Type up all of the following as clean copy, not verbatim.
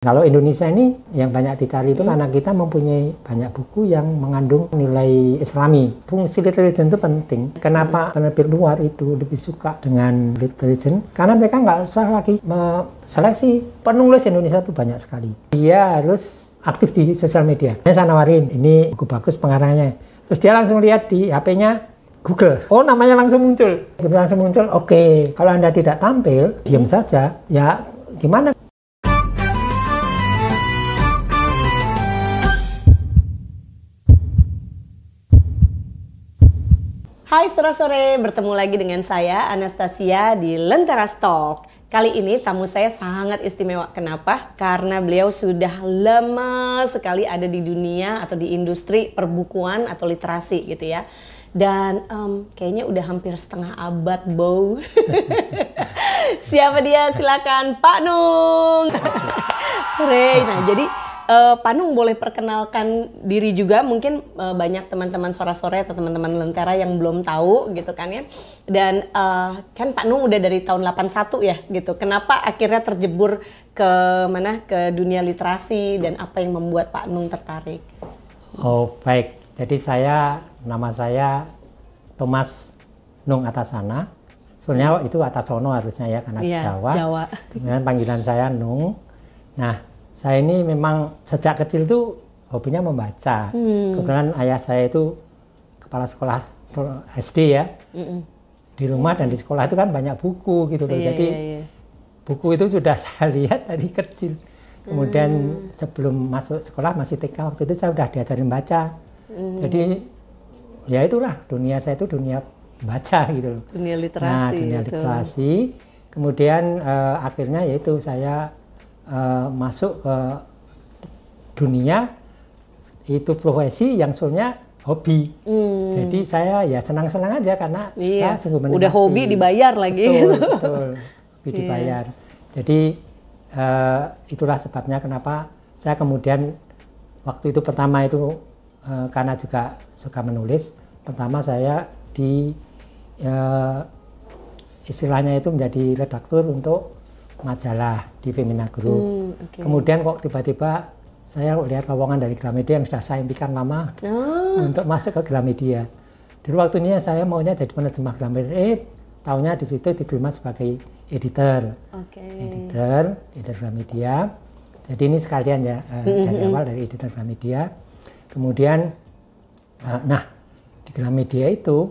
Kalau Indonesia ini yang banyak dicari itu karena kita mempunyai banyak buku yang mengandung nilai Islami. Fungsi literature itu penting. Kenapa penerbit luar itu lebih suka dengan literature? Karena mereka nggak usah lagi seleksi. Penulis Indonesia itu banyak sekali. Dia harus aktif di sosial media. Saya nawarin, ini buku bagus pengarangnya. Terus dia langsung lihat di HP-nya Google. Oh, namanya langsung muncul. Langsung muncul, oke. Kalau Anda tidak tampil, diam saja, ya gimana? Hai sore-sore, bertemu lagi dengan saya Anastasia di Lentera Talk. Kali ini tamu saya sangat istimewa. Kenapa? Karena beliau sudah lama sekali ada di dunia atau di industri perbukuan atau literasi gitu ya. Dan kayaknya udah hampir setengah abad, Bow. Siapa dia? Silakan Pak Nung. Nah, jadi Pak Nung boleh perkenalkan diri juga, mungkin banyak teman-teman sore-sore atau teman-teman Lentera yang belum tahu gitu kan ya. Dan kan Pak Nung udah dari tahun 81 ya gitu. Kenapa akhirnya terjebur ke dunia literasi dan apa yang membuat Pak Nung tertarik? Oh baik, jadi nama saya Thomas Nung Atasana. Sebenarnya itu Atasono harusnya ya karena Jawa. Kemudian panggilan saya Nung. Nah, saya ini memang sejak kecil tuh hobinya membaca. Kebetulan ayah saya itu kepala sekolah SD ya. Di rumah dan di sekolah itu kan banyak buku gitu loh. Jadi buku itu sudah saya lihat dari kecil. Kemudian sebelum masuk sekolah masih TK waktu itu saya udah diajarin baca. Jadi ya itulah dunia saya itu dunia baca gitu loh. Dunia literasi. Nah, dunia literasi. Kemudian akhirnya yaitu saya masuk ke dunia itu profesi yang sebenarnya hobi. Jadi saya ya senang-senang aja karena saya sungguh menikmati. Udah hobi dibayar lagi. Betul. Hobi dibayar. Jadi itulah sebabnya kenapa saya kemudian waktu itu pertama itu karena juga suka menulis. Pertama saya istilahnya itu menjadi redaktur untuk majalah di Femina Group. Kemudian kok tiba-tiba saya lihat lowongan dari Gramedia yang sudah saya impikan lama untuk masuk ke Gramedia. Dulu waktunya saya maunya jadi penerjemah Gramedia, tahunya di situ diterima sebagai editor. Editor Gramedia. Jadi ini sekalian ya dari awal dari editor Gramedia. Kemudian di Gramedia itu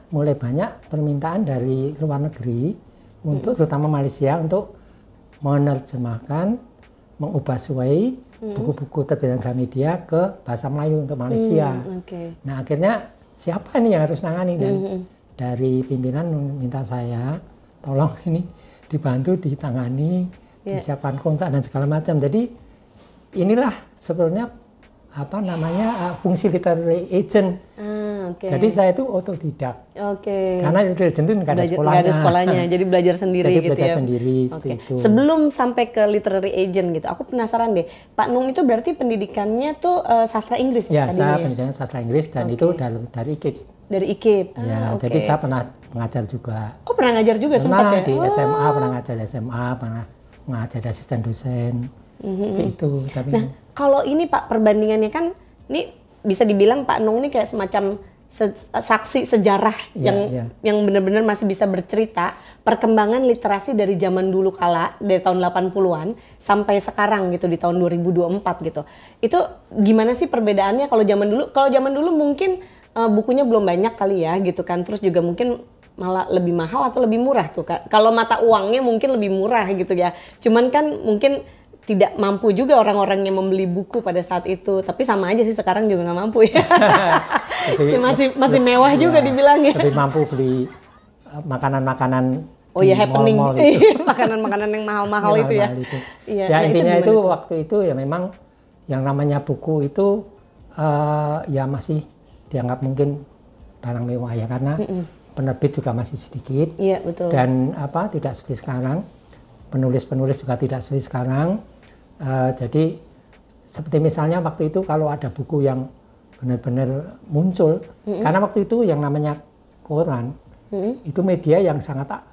mulai banyak permintaan dari luar negeri untuk terutama Malaysia untuk menerjemahkan, mengubah suai buku-buku terbitan Gramedia ke bahasa Melayu untuk Malaysia. Nah akhirnya siapa ini yang harus nangani dan dari pimpinan minta saya tolong ini dibantu ditangani, disiapkan kontrak dan segala macam. Jadi inilah sebetulnya fungsi literary agent. Jadi saya itu otodidak. Karena literary agent itu nggak ada sekolahnya. Nggak ada sekolahnya, jadi belajar sendiri jadi gitu belajar ya. sendiri seperti itu. Sebelum sampai ke literary agent gitu, aku penasaran deh. Pak Nung itu berarti pendidikannya tuh sastra Inggris ya? Saya pendidikannya sastra Inggris dan itu dari IKIP. Dari IKIP. Jadi saya pernah mengajar juga. Oh pernah ngajar juga sempat ya? Di SMA pernah ngajar SMA, pernah mengajar asisten dosen. Seperti itu. Tapi nah kalau ini Pak perbandingannya kan, ini bisa dibilang Pak Nung ini kayak semacam saksi sejarah yang benar-benar masih bisa bercerita perkembangan literasi dari zaman dulu kala, dari tahun 80-an sampai sekarang gitu di tahun 2024 gitu. Itu gimana sih perbedaannya kalau zaman dulu? Kalau zaman dulu mungkin bukunya belum banyak kali ya gitu kan, terus juga mungkin malah lebih mahal atau lebih murah tuh Kak. Kalau mata uangnya mungkin lebih murah gitu ya. Cuman kan mungkin tidak mampu juga orang-orang yang membeli buku pada saat itu, tapi sama aja sih sekarang juga nggak mampu ya. masih mewah juga dibilangnya. Lebih mampu beli makanan-makanan happening itu. makanan-makanan yang mahal-mahal itu ya. Ya intinya itu waktu itu ya memang yang namanya buku itu ya masih dianggap mungkin barang mewah ya karena penerbit juga masih sedikit. Iya betul. Dan tidak seperti sekarang. Penulis-penulis juga tidak seperti sekarang. Jadi seperti misalnya waktu itu kalau ada buku yang benar-benar muncul, karena waktu itu yang namanya koran itu media yang sangat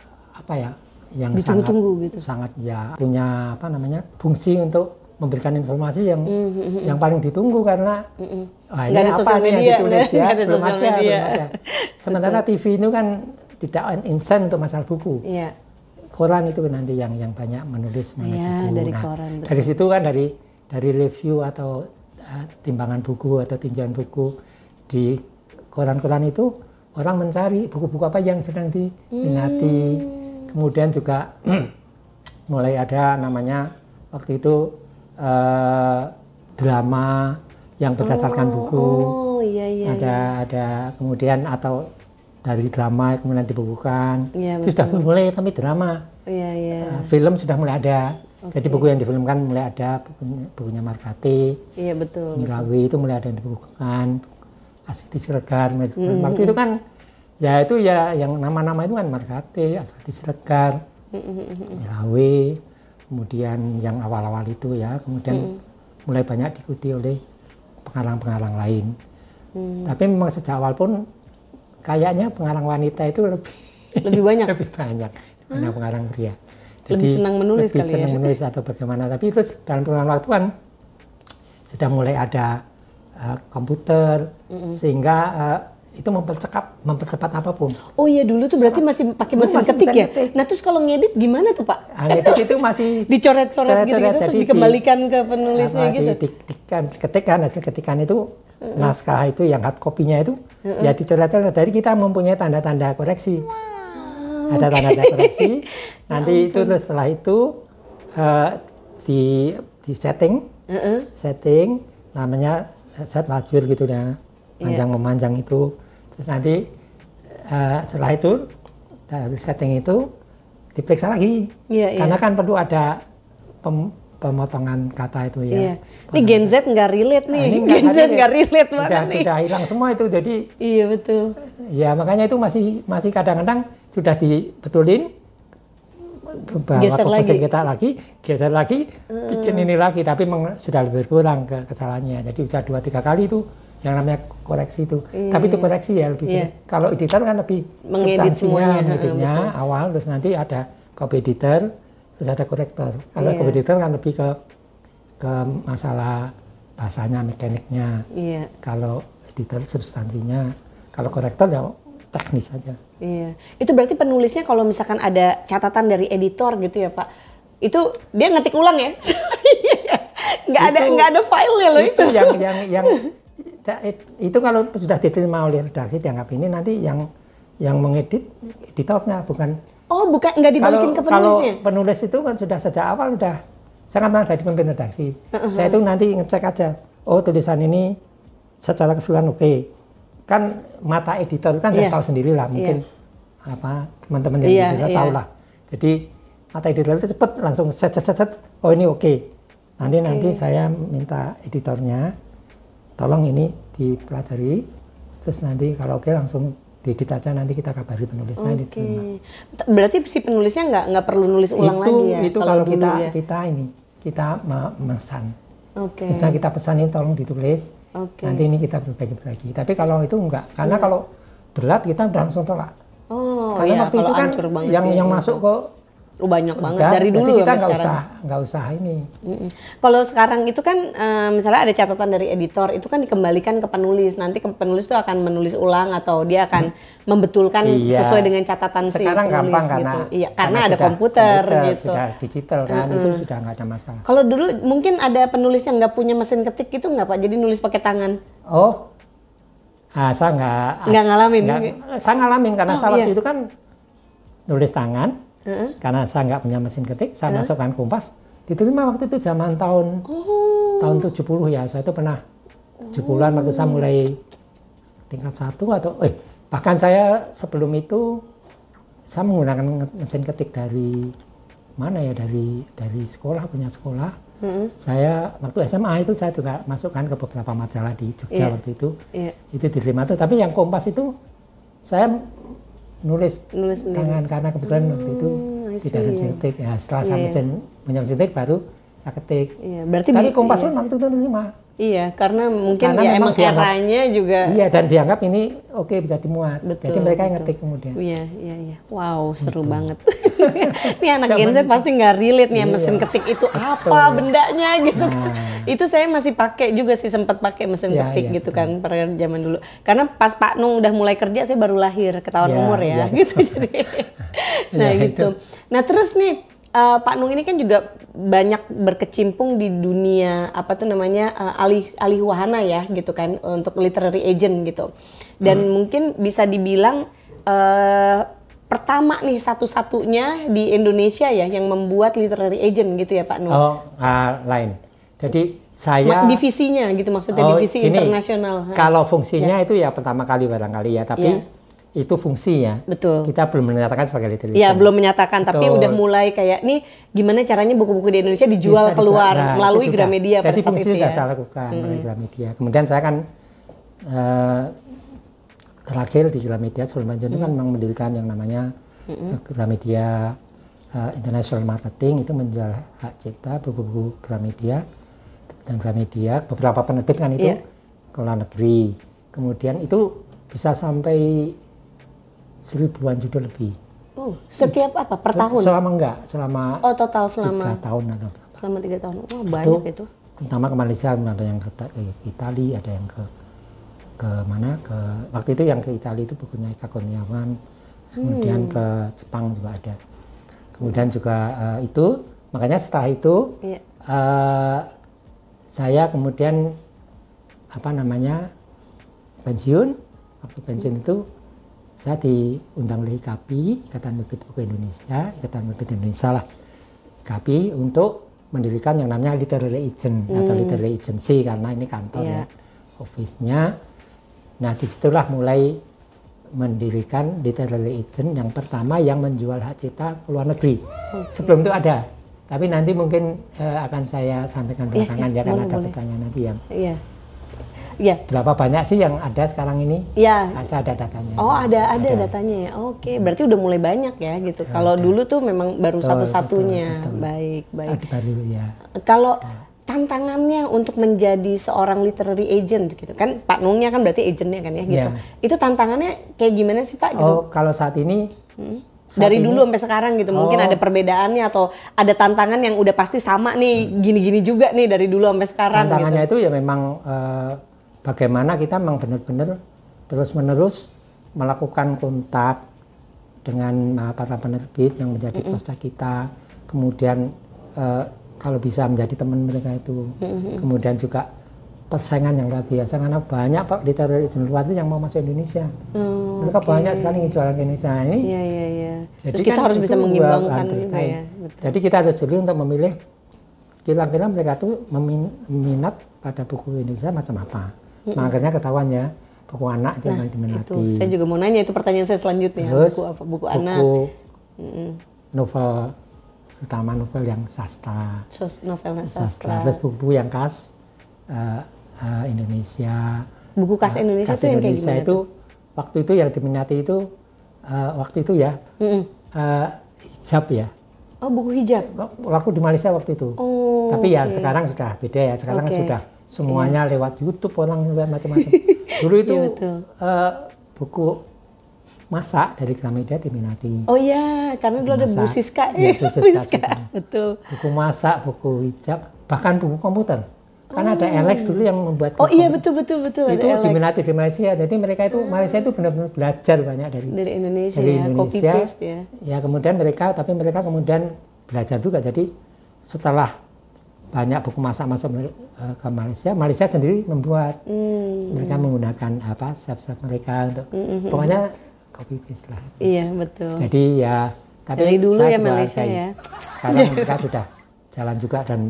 yang ditunggu-tunggu gitu. Sangat ya punya apa namanya fungsi untuk memberikan informasi yang paling ditunggu karena ini ada apa nih yang ditulis ya, ada belum media. ada. Sementara TV itu kan tidak instan untuk masalah buku. Iya. Koran itu nanti yang banyak menulis mengenai buku. Dari koran. Dari situ kan dari review atau timbangan buku atau tinjauan buku di koran-koran itu orang mencari buku-buku apa yang sedang diminati. Kemudian juga mulai ada namanya waktu itu drama yang berdasarkan buku. Iya. Ada kemudian atau dari drama kemudian dibukukan. Iya, itu sudah mulai tapi drama. Iya. Film sudah mulai ada. Jadi buku yang difilmkan mulai ada, bukunya Markati. Iya, betul. Mirawi itu mulai ada yang dibukukan. Asiti Siregar. Waktu itu kan ya itu ya yang nama-nama itu kan Markati, Asiti Siregar, Mirawi. Kemudian yang awal-awal itu ya, kemudian mulai banyak diikuti oleh pengarang-pengarang lain. Tapi memang sejak awal pun kayaknya pengarang wanita itu lebih banyak. lebih banyak daripada pengarang pria. Jadi, lebih senang menulis lebih kali senang ya. menulis atau bagaimana. Tapi itu dalam kurun waktu kan sudah mulai ada komputer sehingga itu mempercepat apapun. Oh iya, dulu tuh berarti masih pakai mesin ketik ya? Nah terus kalau ngedit gimana tuh Pak? Ngedit itu masih dicoret-coret gitu terus dikembalikan ke penulisnya gitu? Ketikan itu naskah itu yang hard copy-nya itu ya dicoret-coret. Jadi kita mempunyai tanda-tanda koreksi. Ada tanda-tanda koreksi. Nanti itu terus setelah itu di setting namanya set lajur gitu ya. Panjang-memanjang itu, terus nanti setelah itu dari setting itu diperiksa lagi, karena kan perlu ada pemotongan kata itu ya. Ini Gen Z nggak relate nih, Gen Z nggak relate banget nih. Sudah hilang semua itu, jadi. Iya betul. Ya makanya itu masih kadang-kadang sudah dibetulin, geser lagi, bikin ini lagi, tapi sudah lebih kurang kesalahannya, jadi bisa 2-3 kali itu. Yang namanya koreksi itu, tapi itu koreksi ya lebih. Kalau editor kan lebih mengedit semuanya, mengeditnya awal, terus nanti ada copy editor, terus ada korektor. Kalau copy editor kan lebih ke masalah bahasanya, mekaniknya. Kalau editor substansinya, kalau korektor ya teknis saja. Iya, itu berarti penulisnya kalau misalkan ada catatan dari editor gitu ya Pak, itu dia ngetik ulang ya? Nggak ada filenya loh itu. Itu kalau sudah diterima oleh redaksi dianggap ini nanti yang mengedit editornya bukan. Oh bukan, nggak dibalikin ke penulisnya? Kalau penulis itu kan sudah sejak awal sudah sangat pernah dari pemimpin redaksi. Saya itu nanti ngecek aja, oh tulisan ini secara keseluruhan oke. Kan mata editor kan sudah tahu sendiri lah mungkin apa teman-teman yang bisa tahu lah. Jadi mata editor itu cepet langsung set, oh ini oke. Nanti saya minta editornya, tolong ini dipelajari, terus nanti kalau oke langsung diedit aja, nanti kita kabari penulisnya. Berarti si penulisnya nggak perlu nulis ulang lagi ya? Itu kalau kita memesan. Misalnya kita pesan ini tolong ditulis, nanti ini kita perbaiki lagi. Tapi kalau itu enggak, karena kalau berat kita udah langsung tolak. Karena waktu itu kan yang masuk kok banyak banget dari dulu ya sekarang. Nggak usah ini. Kalau sekarang itu kan misalnya ada catatan dari editor itu kan dikembalikan ke penulis. Nanti penulis itu akan menulis ulang atau dia akan membetulkan sesuai dengan catatan sekarang si penulis gampang, gitu. Karena ada komputer gitu. Sudah digital kan itu sudah nggak ada masalah. Kalau dulu mungkin ada penulis yang nggak punya mesin ketik gitu nggak Pak? Jadi nulis pakai tangan. Saya nggak ngalamin. Saya ngalamin karena saya waktu itu kan nulis tangan. Karena saya nggak punya mesin ketik, saya masukkan Kompas. Diterima waktu itu zaman tahun 70 ya. Saya itu pernah 70-an waktu saya mulai tingkat 1 atau bahkan saya sebelum itu saya menggunakan mesin ketik dari mana ya, dari sekolah, punya sekolah. Saya waktu SMA itu saya juga masukkan ke beberapa majalah di Jogja waktu itu. Itu diterima tuh, tapi yang Kompas itu saya nulis tangan karena kebetulan waktu itu tidak ada mesin ketik. Ya, setelah saya punya mesin ketik baru saya ketik. Iya, berarti tapi Kompas iya. pun waktu itu nerima. Iya, karena mungkin ya emang eranya juga. Iya, dan dianggap ini oke bisa dimuat. Betul, jadi mereka yang betul. ngetik kemudian. Iya. Wow, seru banget. Ini anak Gen Z pasti nggak relate nih mesin ketik itu apa bendanya gitu. Itu saya masih pakai juga sih, sempat pakai mesin ketik gitu kan pada zaman dulu. Karena pas Pak Nung udah mulai kerja saya baru lahir, ketahuan umur ya gitu. Jadi nah gitu. Nah terus nih Pak Nung ini kan juga banyak berkecimpung di dunia apa tuh namanya alih wahana ya gitu kan untuk literary agent gitu. Dan mungkin bisa dibilang pertama nih satu-satunya di Indonesia ya yang membuat literary agent gitu ya Pak Nung. Lain. Jadi saya divisinya gitu maksudnya divisi gini, internasional. Kalau fungsinya itu ya pertama kali barangkali ya, tapi itu fungsinya. Betul. Kita belum menyatakan sebagai literary. Iya, belum menyatakan. Betul. Tapi udah mulai kayak nih gimana caranya buku-buku di Indonesia dijual keluar melalui Gramedia pada saat itu ya. Jadi fungsi sudah saya lakukan melalui Gramedia. Kemudian saya kan terakhir di Gramedia sebelum itu kan memang mendirikan yang namanya Gramedia International Marketing, itu menjual hak cipta buku-buku Gramedia, dan Gramedia beberapa penerbit kan itu ke luar negeri. Kemudian itu bisa sampai 1000-an judul lebih. Setiap apa? Per tahun? Selama total selama 3 tahun atau selama 3 tahun. Wah, banyak itu. Terutama ke Malaysia, ada yang ke Italia, ada yang ke mana? Waktu itu yang ke Italia itu bukunya Eka Kurniawan. Kemudian ke Jepang juga ada. Kemudian juga itu, makanya setelah itu saya kemudian pensiun. Waktu pensiun itu saya diundang oleh IKAPI, Ikatan Penerbit Buku Indonesia, lah, IKAPI, untuk mendirikan yang namanya literary agent atau literary agency, karena ini kantor ya, office-nya. Nah disitulah mulai mendirikan literary agent yang pertama yang menjual hak cipta ke luar negeri. Sebelum itu ada, tapi nanti mungkin akan saya sampaikan belakangan ya, karena ada pertanyaan nanti yang berapa banyak sih yang ada sekarang ini? Saya ada datanya. Ada datanya ya. Oke, berarti udah mulai banyak ya gitu. Kalau dulu tuh memang baru satu-satunya. Baik. Baru ya. Kalau tantangannya untuk menjadi seorang literary agent gitu kan, Pak Nungnya kan berarti agentnya kan ya gitu. Itu tantangannya kayak gimana sih Pak? Gitu? Kalau saat ini dari dulu sampai sekarang gitu, mungkin ada perbedaannya atau ada tantangan yang udah pasti sama nih, gini-gini juga nih dari dulu sampai sekarang. Tantangannya gitu. itu ya memang bagaimana kita memang benar-benar terus-menerus melakukan kontak dengan para penerbit yang menjadi prospek kita, kemudian kalau bisa menjadi teman mereka itu, kemudian juga persaingan yang luar biasa karena banyak Pak literary agent luar itu yang mau masuk Indonesia. Mereka banyak sekali jualan ke Indonesia ini. Iya. Jadi terus kita harus bisa mengimbangkan juga ya. Jadi kita harus jeli untuk memilih kira-kira mereka tuh minat pada buku Indonesia macam apa. Makanya ketahuan ya, buku anak itu yang diminati. Itu. Saya juga mau nanya, itu pertanyaan saya selanjutnya. Terus, buku apa? Buku anak. Novel, terutama novel yang sastra. Novel sastra. Terus buku yang khas Indonesia. Buku khas Indonesia itu yang kayak gimana itu? Waktu itu yang diminati itu, waktu itu ya, hijab ya. Oh, buku hijab? Waktu di Malaysia waktu itu. Tapi ya sekarang sudah beda ya, sekarang sudah semuanya lewat YouTube, orang lewat macam-macam. Dulu itu buku masak dari Gramedia diminati. Oh iya, karena dulu ada Bu Siska. Bu Siska. Betul. Buku masak, buku hijab, bahkan buku komputer. Karena ada Alex dulu yang membuat buku. Oh iya, betul. Itu diminati di Malaysia. Jadi mereka itu Malaysia itu benar-benar belajar banyak dari Indonesia, copy paste ya. Ya kemudian mereka kemudian belajar juga. Jadi setelah banyak buku masak masuk ke Malaysia sendiri membuat. Mereka menggunakan chef mereka untuk pokoknya copy paste lah. Iya, betul. Jadi ya tapi dari dulu ya Malaysia ya. Sekarang mereka sudah jalan juga dan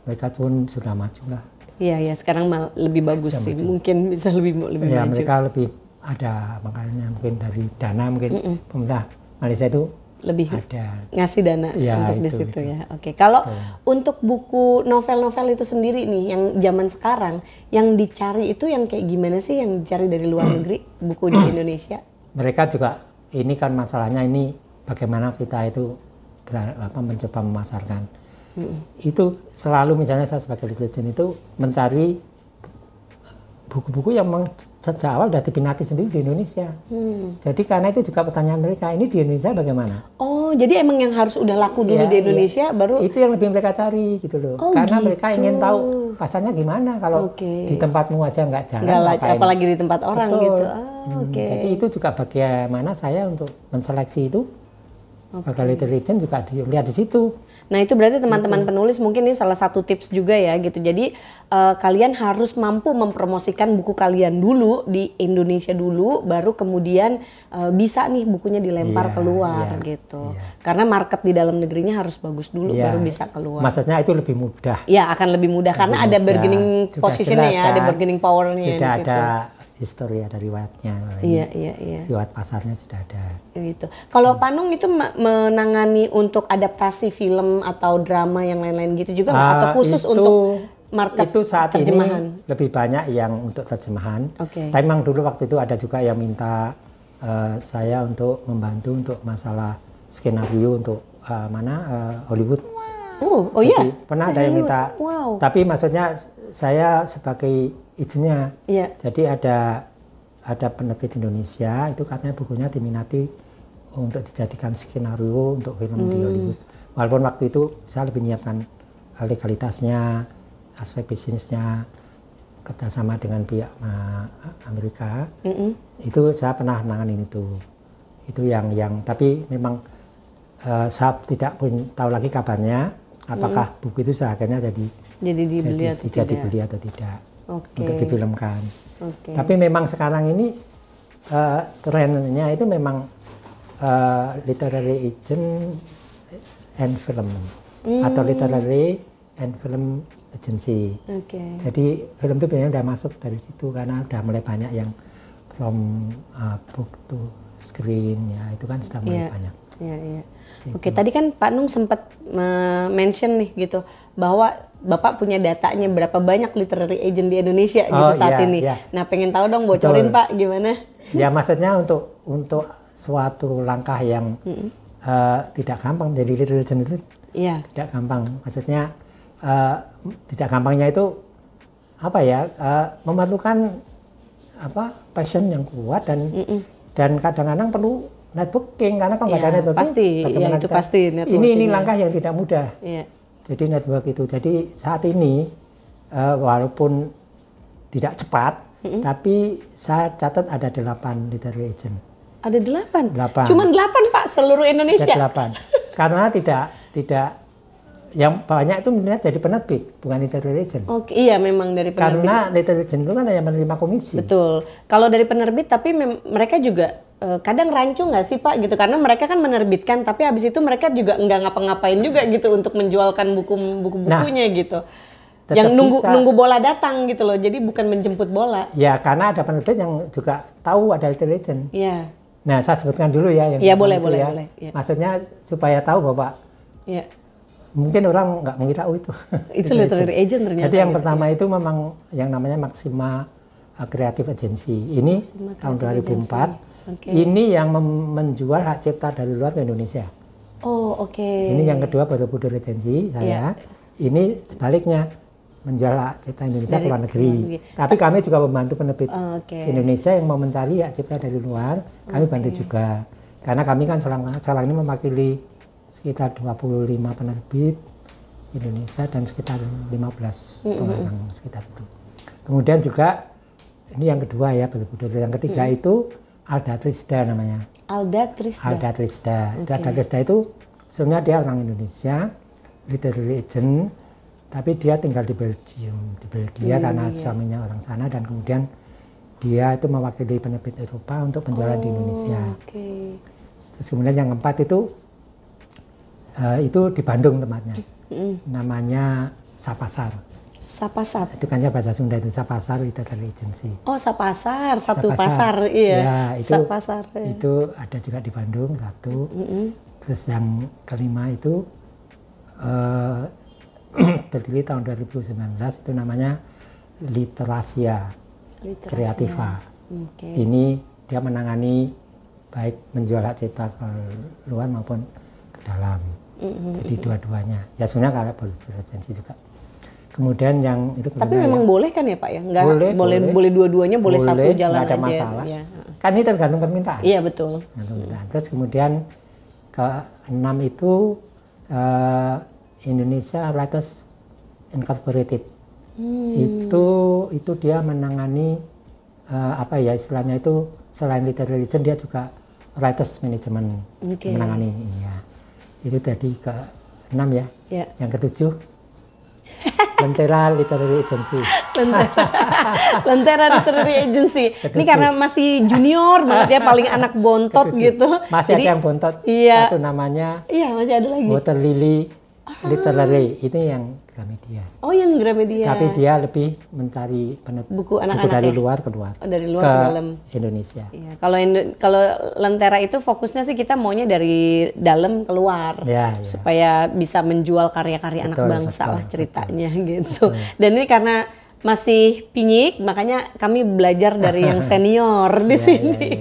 mereka pun sudah maju lah. Iya, sekarang lebih bagus sih. Mungkin bisa lebih maju. Ya, mereka lebih ada, makanya mungkin dari dana mungkin pemerintah Malaysia itu lebih ada ngasih dana untuk di situ ya. Oke. Kalau untuk buku novel-novel itu sendiri nih yang zaman sekarang yang dicari itu yang kayak gimana sih yang dicari dari luar negeri buku di Indonesia? Mereka juga ini kan masalahnya ini bagaimana kita itu mencoba memasarkan. Itu selalu misalnya saya sebagai lead agent itu mencari buku-buku yang sejak awal sudah diminati sendiri di Indonesia. Jadi karena itu juga pertanyaan mereka, ini di Indonesia bagaimana? Oh, jadi emang yang harus udah laku dulu di Indonesia baru? Itu yang lebih mereka cari gitu loh. Karena gitu. Mereka ingin tahu pasarnya gimana kalau di tempatmu aja nggak jalan. Apalagi di tempat orang. Betul. Gitu. Jadi itu juga bagaimana saya untuk menseleksi itu. Sebagai lead agent juga dilihat di situ. Nah itu berarti teman-teman penulis mungkin ini salah satu tips juga ya gitu. Jadi kalian harus mampu mempromosikan buku kalian dulu di Indonesia dulu, baru kemudian bisa nih bukunya dilempar keluar gitu. Karena market di dalam negerinya harus bagus dulu baru bisa keluar. Maksudnya itu lebih mudah. Ya akan lebih mudah karena ada bargaining positionnya ya, ada bargaining powernya di situ. Ada histori, ada riwayatnya. Riwayat pasarnya sudah ada. Gitu. Kalau Panung itu menangani untuk adaptasi film atau drama yang lain-lain gitu juga atau khusus untuk market itu saat terjemahan? Ini lebih banyak yang untuk terjemahan. Tapi memang dulu waktu itu ada juga yang minta saya untuk membantu untuk masalah skenario untuk Hollywood. Jadi, pernah ada yang minta. Tapi maksudnya saya sebagai izinnya. Jadi ada penerbit Indonesia itu katanya bukunya diminati untuk dijadikan skenario untuk film di Hollywood. Walaupun waktu itu saya lebih menyiapkan legalitasnya, aspek bisnisnya, kerjasama dengan pihak Amerika. Itu saya pernah nanganin itu. Itu yang tapi memang saya tidak pun tahu lagi kabarnya apakah buku itu akhirnya jadi dibeli atau tidak. Untuk difilmkan. Tapi memang sekarang ini trennya itu memang literary agent and film atau literary and film agency. Jadi film itu biasanya udah masuk dari situ karena udah mulai banyak yang from book to screen ya, itu kan sudah mulai banyak. Tadi kan Pak Nung sempat mention nih gitu bahwa Bapak punya datanya berapa banyak literary agent di Indonesia gitu saat ini. Nah, pengen tahu dong, bocorin Pak gimana? Ya maksudnya untuk suatu langkah yang tidak gampang jadi literary agent itu tidak gampang. Maksudnya tidak gampangnya itu memerlukan passion yang kuat dan kadang-kadang perlu networking karena kalau nggak ada networking pasti itu pasti ini langkah yang tidak mudah. Jadi network itu. Jadi saat ini walaupun tidak cepat, tapi saya catat ada 8 literary agent. Ada 8? Cuman 8 Pak seluruh Indonesia? Ada 8. Karena tidak yang banyak itu melihat dari penerbit, bukan literary agent. Iya memang dari penerbit. Karena literary agent itu kan hanya menerima komisi. Betul. Kalau dari penerbit tapi mereka juga kadang rancu nggak sih Pak gitu, karena mereka kan menerbitkan tapi habis itu mereka juga nggak ngapa-ngapain juga gitu untuk menjualkan buku-bukunya gitu. Yang nunggu bola datang gitu loh, jadi bukan menjemput bola. Ya karena ada penerbit yang juga tahu ada literary agent. Iya. Nah saya sebutkan dulu ya yang boleh. Ya. Maksudnya supaya tahu Bapak. Iya. Mungkin orang nggak mengira itu. Itu literary agent ternyata. Jadi yang pertama itu memang yang namanya Maxima Creative Agency. Ini tahun 2004. Ini yang menjual hak cipta dari luar ke Indonesia. Ini yang kedua Borobudur Agency saya. Ini sebaliknya menjual hak cipta Indonesia ke luar negeri. Tapi kami juga membantu penerbit Indonesia yang mau mencari hak cipta dari luar. Kami bantu juga. Karena kami kan sekarang ini mewakili sekitar 25 penerbit Indonesia dan sekitar 15 pengarang sekitar itu. Kemudian juga ini yang kedua ya Borobudur. Yang ketiga itu Alda Trisda namanya. Alda Trisda. Alda Trisda itu sebenarnya dia orang Indonesia, literary agent, tapi dia tinggal di Belgium, di Belgia karena suaminya orang sana dan kemudian dia itu mewakili penerbit Eropa untuk penjualan di Indonesia. Terus kemudian yang keempat itu di Bandung tempatnya, namanya Sapasar. Itu kan ya bahasa Sunda itu Sapasar Literary Agency. Sapasar, satu pasar, iya. Ya, Sapasar. Itu ada juga di Bandung satu. Terus yang kelima itu berdiri tahun 2019 itu namanya Literasia Kreativa. Ini dia menangani baik menjual hak cipta ke luar maupun ke dalam. Jadi dua-duanya. Ya sebenarnya kalau berlisensi juga. Kemudian yang itu tapi memang boleh kan ya Pak ya? Nggak boleh dua-duanya, boleh satu jalan ada aja. Masalah. Ya. Kan ini tergantung permintaan. Iya betul. Terus kemudian ke-6 itu Indonesia Writers Incorporated. Itu dia menangani apa ya istilahnya itu selain literary agent dia juga writers management menangani. Ya. Itu tadi ke-6 ya. Yang ke-7 Lentera Literary Agency. Lentera Literary Agency. Ini karena masih junior banget ya, paling anak bontot gitu. Masih ada yang bontot. Iya. Satu namanya. Iya, masih ada lagi. Water Lily Literary. Ini yang Gramedia. Oh, yang Gramedia. Tapi dia lebih mencari buku anak-anak dari luar ke luar. Oh, dari luar ke dalam Indonesia. Iya. Kalau Lentera itu fokusnya sih kita maunya dari dalam keluar. Ya. Supaya bisa menjual karya-karya anak bangsa lah ceritanya gitu. Dan ini karena masih pinyik, makanya kami belajar dari yang senior di sini.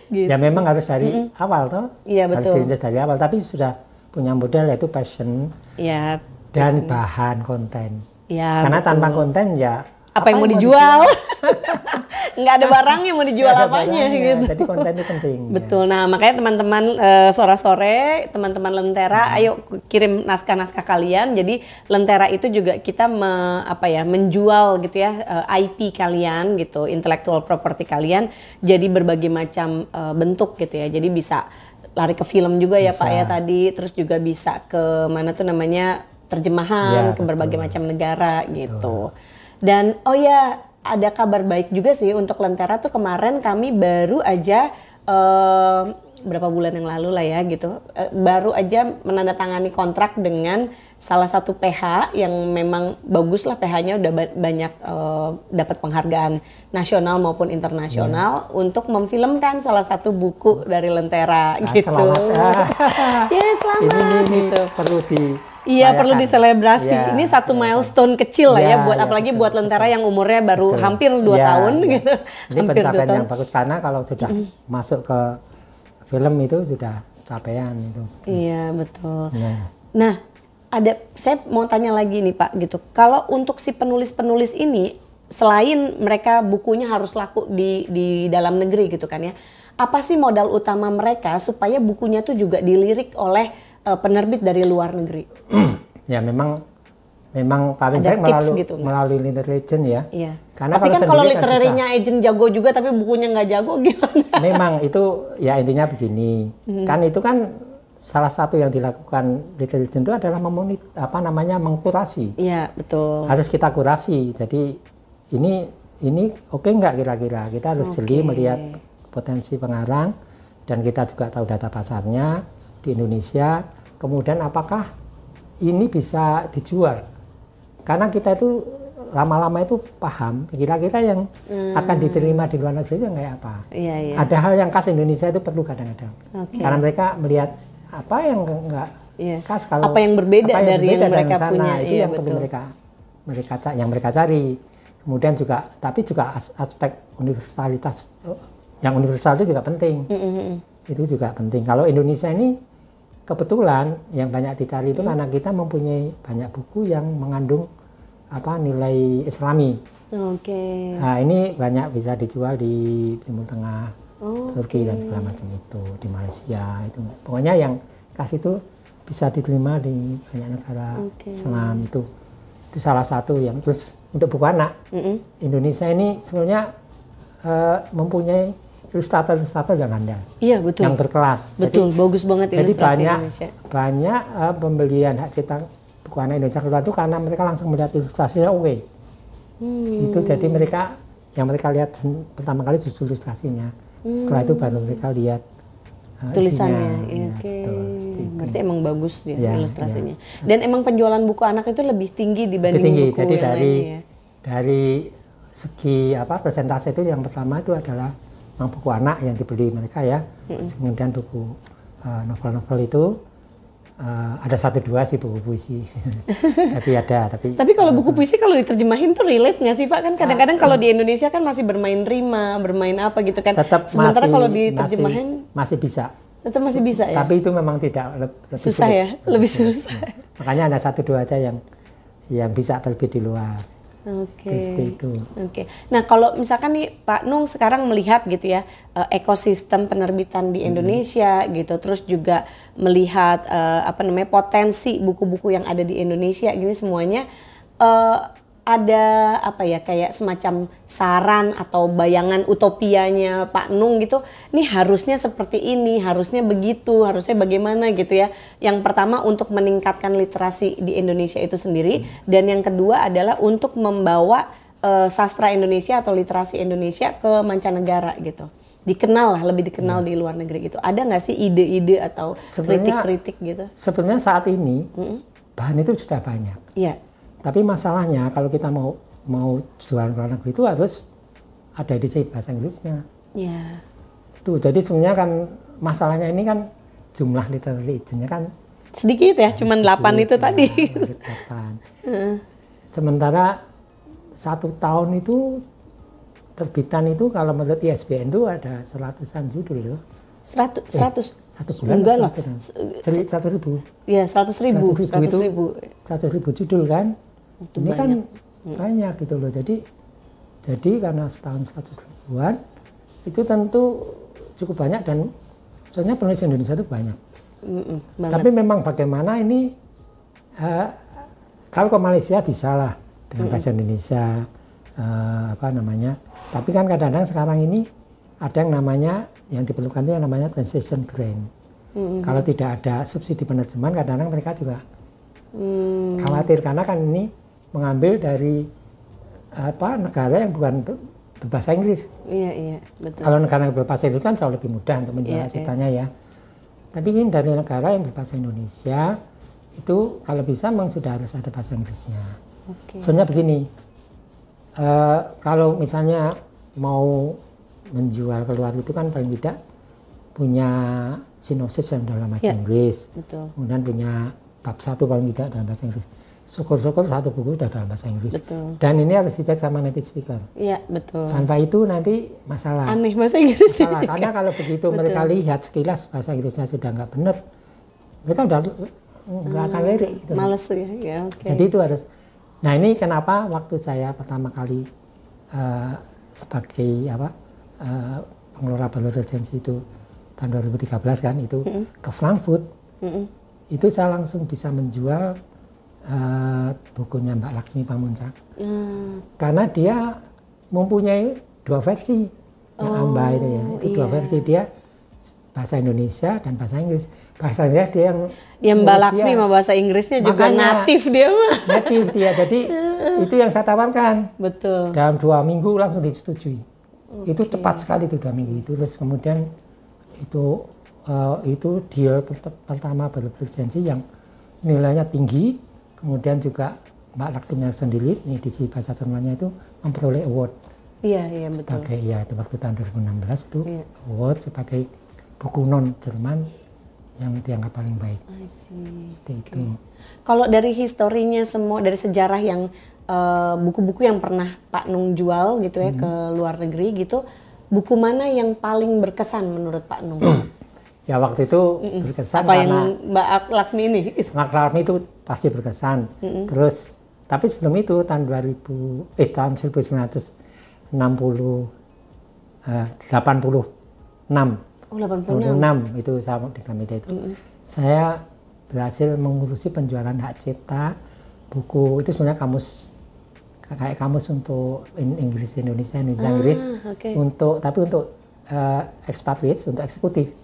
Gitu. Ya memang harus dari awal toh. Iya betul. Harus dirintis dari awal, tapi sudah punya modal yaitu passion. Iya. Dan bahan konten. Ya, karena tanpa konten ya apa yang mau dijual? Nggak ada barang yang mau dijual apanya gitu. Jadi konten itu penting. Betul. Ya. Nah makanya teman-teman sore-sore teman-teman Lentera, ayo kirim naskah-naskah kalian. Jadi Lentera itu juga kita menjual gitu ya IP kalian gitu, intellectual property kalian. Jadi berbagai macam bentuk gitu ya. Jadi bisa lari ke film juga ya Pak ya tadi. Terus juga bisa ke mana tuh namanya terjemahan ke berbagai macam negara gitu. Dan ada kabar baik juga sih untuk Lentera tuh kemarin kami baru aja berapa bulan yang lalu lah ya gitu. Baru aja menandatangani kontrak dengan salah satu PH yang memang bagus lah PH-nya udah banyak dapat penghargaan nasional maupun internasional untuk memfilmkan salah satu buku dari Lentera gitu. Selamat. Selamat ini gitu. Perlu di perlu diselebrasi. Ini satu milestone kecil lah ya buat apalagi buat Lentera yang umurnya baru hampir 2 tahun gitu. Ini pencapaian yang bagus karena kalau sudah masuk ke film itu sudah capaian itu. Iya, betul. Nah, saya mau tanya lagi nih Pak gitu. Kalau untuk si penulis-penulis ini selain mereka bukunya harus laku di dalam negeri gitu kan ya. Apa sih modal utama mereka supaya bukunya tuh juga dilirik oleh penerbit dari luar negeri? Ya memang paling baik melalui literary agent ya. Iya. Karena tapi kan kalau literary-nya agent jago juga tapi bukunya nggak jago gimana? Memang itu ya intinya begini. Kan itu kan salah satu yang dilakukan literary agent itu adalah mengkurasi. Iya betul. Harus kita kurasi. Jadi ini oke nggak kira-kira? Kita harus jeli melihat potensi pengarang dan kita juga tahu data pasarnya di Indonesia. Kemudian apakah ini bisa dijual? Karena kita itu lama-lama itu paham kira-kira yang akan diterima di luar negeri itu kayak apa. Iya. Ada hal yang khas Indonesia itu perlu kadang-kadang. Karena mereka melihat apa yang enggak khas kalau apa yang berbeda dari yang mereka sana, punya. itu yang perlu mereka cari. Kemudian juga tapi juga aspek universalitas yang universal itu juga penting. Itu juga penting. Kalau Indonesia ini kebetulan yang banyak dicari itu karena kita mempunyai banyak buku yang mengandung nilai Islami. Nah ini banyak bisa dijual di Timur Tengah, Turki dan segala macam itu, di Malaysia itu. Pokoknya yang khas itu bisa diterima di banyak negara Islam itu salah satu yang. Terus untuk buku anak Indonesia ini sebenarnya mempunyai ilustrator yang handal. Iya betul. Yang berkelas. Betul, bagus banget ilustrasi Indonesia. Jadi banyak pembelian hak cipta buku anak Indonesia keluar itu karena mereka langsung melihat ilustrasinya Itu jadi mereka lihat pertama kali justru ilustrasinya. Setelah itu baru mereka lihat tulisannya. Berarti emang bagus ya ilustrasinya. Dan emang penjualan buku anak itu lebih tinggi dibanding buku jadi yang lainnya. Dari segi persentase itu yang pertama itu adalah buku anak yang dibeli mereka ya. Kemudian buku novel-novel itu ada 1-2 sih buku puisi. Tapi kalau buku puisi kalau diterjemahin tuh relate nggak sih Pak? Kan kadang-kadang kalau di Indonesia kan masih bermain rima, bermain apa gitu kan. Tetap sementara kalau diterjemahin masih bisa. Tetap masih bisa ya? Tapi itu memang tidak lebih susah sulit. Ya? Lebih susah. Makanya ada 1-2 aja yang bisa terbit di luar. Oke. Seperti itu. Oke. Nah kalau misalkan nih Pak Nung sekarang melihat gitu ya ekosistem penerbitan di Indonesia gitu, terus juga melihat potensi buku-buku yang ada di Indonesia, gini semuanya ada apa ya kayak semacam saran atau bayangan utopianya Pak Nung gitu. Nih harusnya seperti ini, harusnya begitu, harusnya bagaimana gitu ya. Yang pertama untuk meningkatkan literasi di Indonesia itu sendiri, dan yang kedua adalah untuk membawa sastra Indonesia atau literasi Indonesia ke mancanegara gitu. Dikenal lah, lebih dikenal di luar negeri gitu. Ada nggak sih ide-ide atau kritik-kritik gitu? Sebenarnya saat ini bahan itu sudah banyak. Iya. Tapi masalahnya kalau kita mau jualan ke luar negeri itu harus ada edisi bahasa Inggrisnya. Iya. Tuh, jadi sebenarnya kan masalahnya ini kan jumlah literary agent-nya kan sedikit ya, cuma 8 itu tadi. 8. Sementara 1 tahun itu terbitan itu kalau menurut ISBN itu ada 100-an judul loh. 100? 1 bulan? Enggak lah. 100.000. Iya, 100.000. 100.000 judul kan. Itu ini banyak. Kan banyak gitu loh. Jadi karena setahun 100 ribuan itu tentu cukup banyak, dan soalnya penulis Indonesia itu banyak. Tapi memang bagaimana ini kalau ke Malaysia bisa lah dengan bahasa Indonesia tapi kan kadang-kadang sekarang ini ada yang namanya yang diperlukan itu yang namanya translation grant. Kalau tidak ada subsidi penerjemahan kadang-kadang mereka juga khawatir karena kan ini mengambil dari negara yang bukan berbahasa Inggris. Iya, betul. Kalau negara yang berbahasa Inggris kan jauh lebih mudah untuk menjual ceritanya ya. Tapi ini dari negara yang berbahasa Indonesia itu kalau bisa memang sudah harus ada bahasa Inggrisnya. Soalnya begini, kalau misalnya mau menjual keluar itu kan paling tidak punya sinopsis yang dalam bahasa Inggris. Betul. Kemudian punya bab 1 paling tidak dalam bahasa Inggris. Syukur-syukur 1 buku sudah dalam bahasa Inggris. Betul. Dan ini harus dicek sama native speaker. Iya, betul. Tanpa itu nanti masalah. Aneh bahasa Inggris. Karena kalau begitu mereka lihat sekilas bahasa Inggrisnya sudah nggak benar, mereka udah nggak akan lirik. Gitu. Males ya. Jadi itu harus. Nah ini kenapa waktu saya pertama kali sebagai pengelola Balur Regency itu tahun 2013 kan itu ke Frankfurt, itu saya langsung bisa menjual bukunya Mbak Laksmi Pamuntjak karena dia mempunyai 2 versi yang Amba itu ya, itu 2 versi dia bahasa Indonesia dan bahasa Inggris. Bahasa Inggris dia yang Mbak Laksmi mah bahasa Inggrisnya juga natif dia mah. Natif dia, jadi itu yang saya tawarkan. Betul. Dalam 2 minggu langsung disetujui. Itu cepat sekali itu 2 minggu itu. Terus kemudian itu deal pertama berlisensi yang nilainya tinggi. Kemudian juga Mbak Laksmi sendiri, edisi bahasa Jermannya itu memperoleh award. Iya betul. Sebagai itu waktu tahun 2016 itu award sebagai buku non Jerman yang dianggap paling baik. Itu. Kalau dari historinya semua, dari sejarah yang buku-buku yang pernah Pak Nung jual gitu ya ke luar negeri gitu, buku mana yang paling berkesan menurut Pak Nung? Ya waktu itu berkesan apa karena yang Mbak Laksmi ini? Mbak Laksmi itu pasti berkesan. Terus tapi sebelum itu tahun 1986 itu sama di Gramedia itu saya berhasil mengurusi penjualan hak cipta buku itu sebenarnya kayak kamus untuk Inggris Indonesia Inggris untuk expatriates untuk eksekutif.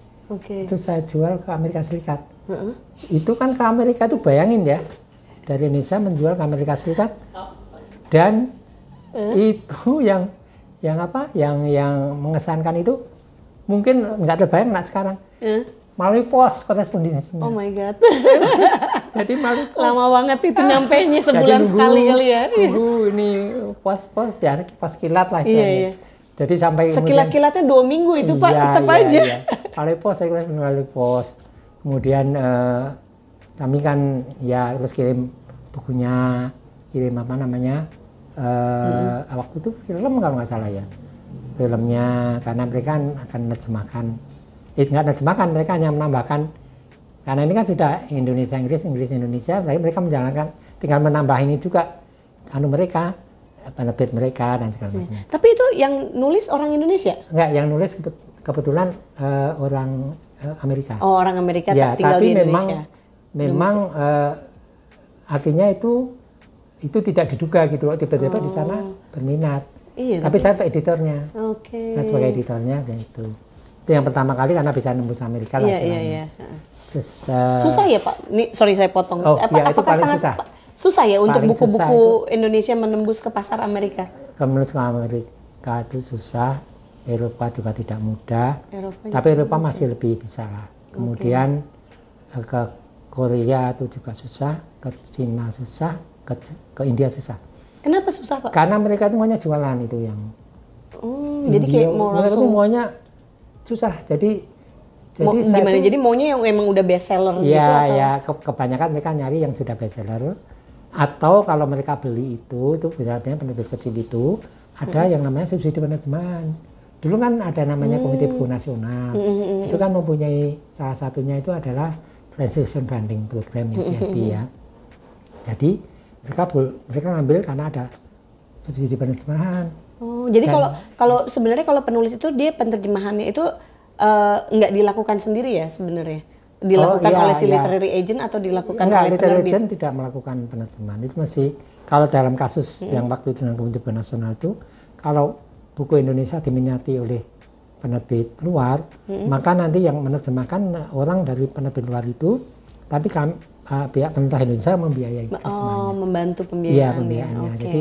Itu saya jual ke Amerika Serikat. Itu kan ke Amerika itu bayangin ya, dari Indonesia menjual ke Amerika Serikat, dan itu yang mengesankan itu mungkin nggak terbayang sekarang. Melalui pos korespondensinya. Oh my god. Jadi melalui pos. Lama banget itu nyampainya sebulan sekali kali ya. Ini pos ya pos kilat lah istilahnya. Jadi sampai sekilat-kilatnya 2 minggu itu Pak, tetap aja. Iya. Melalui pos, saya kira melalui pos. Kemudian kami kan ya terus kirim bukunya, kirim waktu itu film kalau nggak salah ya. Filmnya karena mereka akan menerjemahkan nggak terjemahkan, mereka hanya menambahkan, karena ini kan sudah Indonesia Inggris, Inggris Indonesia, tapi mereka menjalankan, tinggal menambah ini juga mereka, penerbit mereka dan segala macam. Tapi itu yang nulis orang Indonesia? Enggak, yang nulis kebetulan orang Amerika. Oh, orang Amerika ya, tinggal tapi di Indonesia. memang artinya itu tidak diduga gitu loh, tiba-tiba di sana berminat. Iya, tapi saya editornya. Oke. Saya sebagai editornya dan itu yang pertama kali karena bisa nembus Amerika lah. Iya. Terus, susah ya Pak? Ini sorry saya potong. Oh, ya, itu paling susah. Susah ya untuk paling buku-buku Indonesia menembus ke pasar Amerika? Menembus ke Amerika itu susah. Eropa juga tidak mudah. Tapi Eropa masih lebih bisa lah. Kemudian ke Korea itu juga susah, ke Cina susah, ke India susah. Kenapa susah Pak? Karena mereka itu maunya jualan itu yang. Jadi kayak mau mereka langsung. Itu maunya susah. Jadi gimana? Jadi maunya yang emang udah best seller gitu atau? Ya, kebanyakan mereka nyari yang sudah best seller. Atau kalau mereka beli itu misalnya penerbit kecil itu ada yang namanya subsidi penerjemahan. Dulu kan ada namanya Komite Buku Nasional. Itu kan mempunyai salah satunya itu adalah Translation Funding Program ya. Jadi mereka ngambil karena ada subsidi penerjemahan. Oh, jadi kalau sebenarnya kalau penulis itu dia penerjemahannya itu nggak dilakukan sendiri ya sebenarnya? Dilakukan oleh si literary agent atau dilakukan oleh penerbit? Literary agent tidak melakukan penerjemahan. Itu masih kalau dalam kasus yang waktu itu dengan Komite Buku Nasional itu, kalau buku Indonesia diminati oleh penerbit luar, maka nanti yang menerjemahkan orang dari penerbit luar itu, tapi pihak pemerintah Indonesia membiayai terjemahannya. Membantu pembiayaan. Iya, pembiayaannya. Okay. Jadi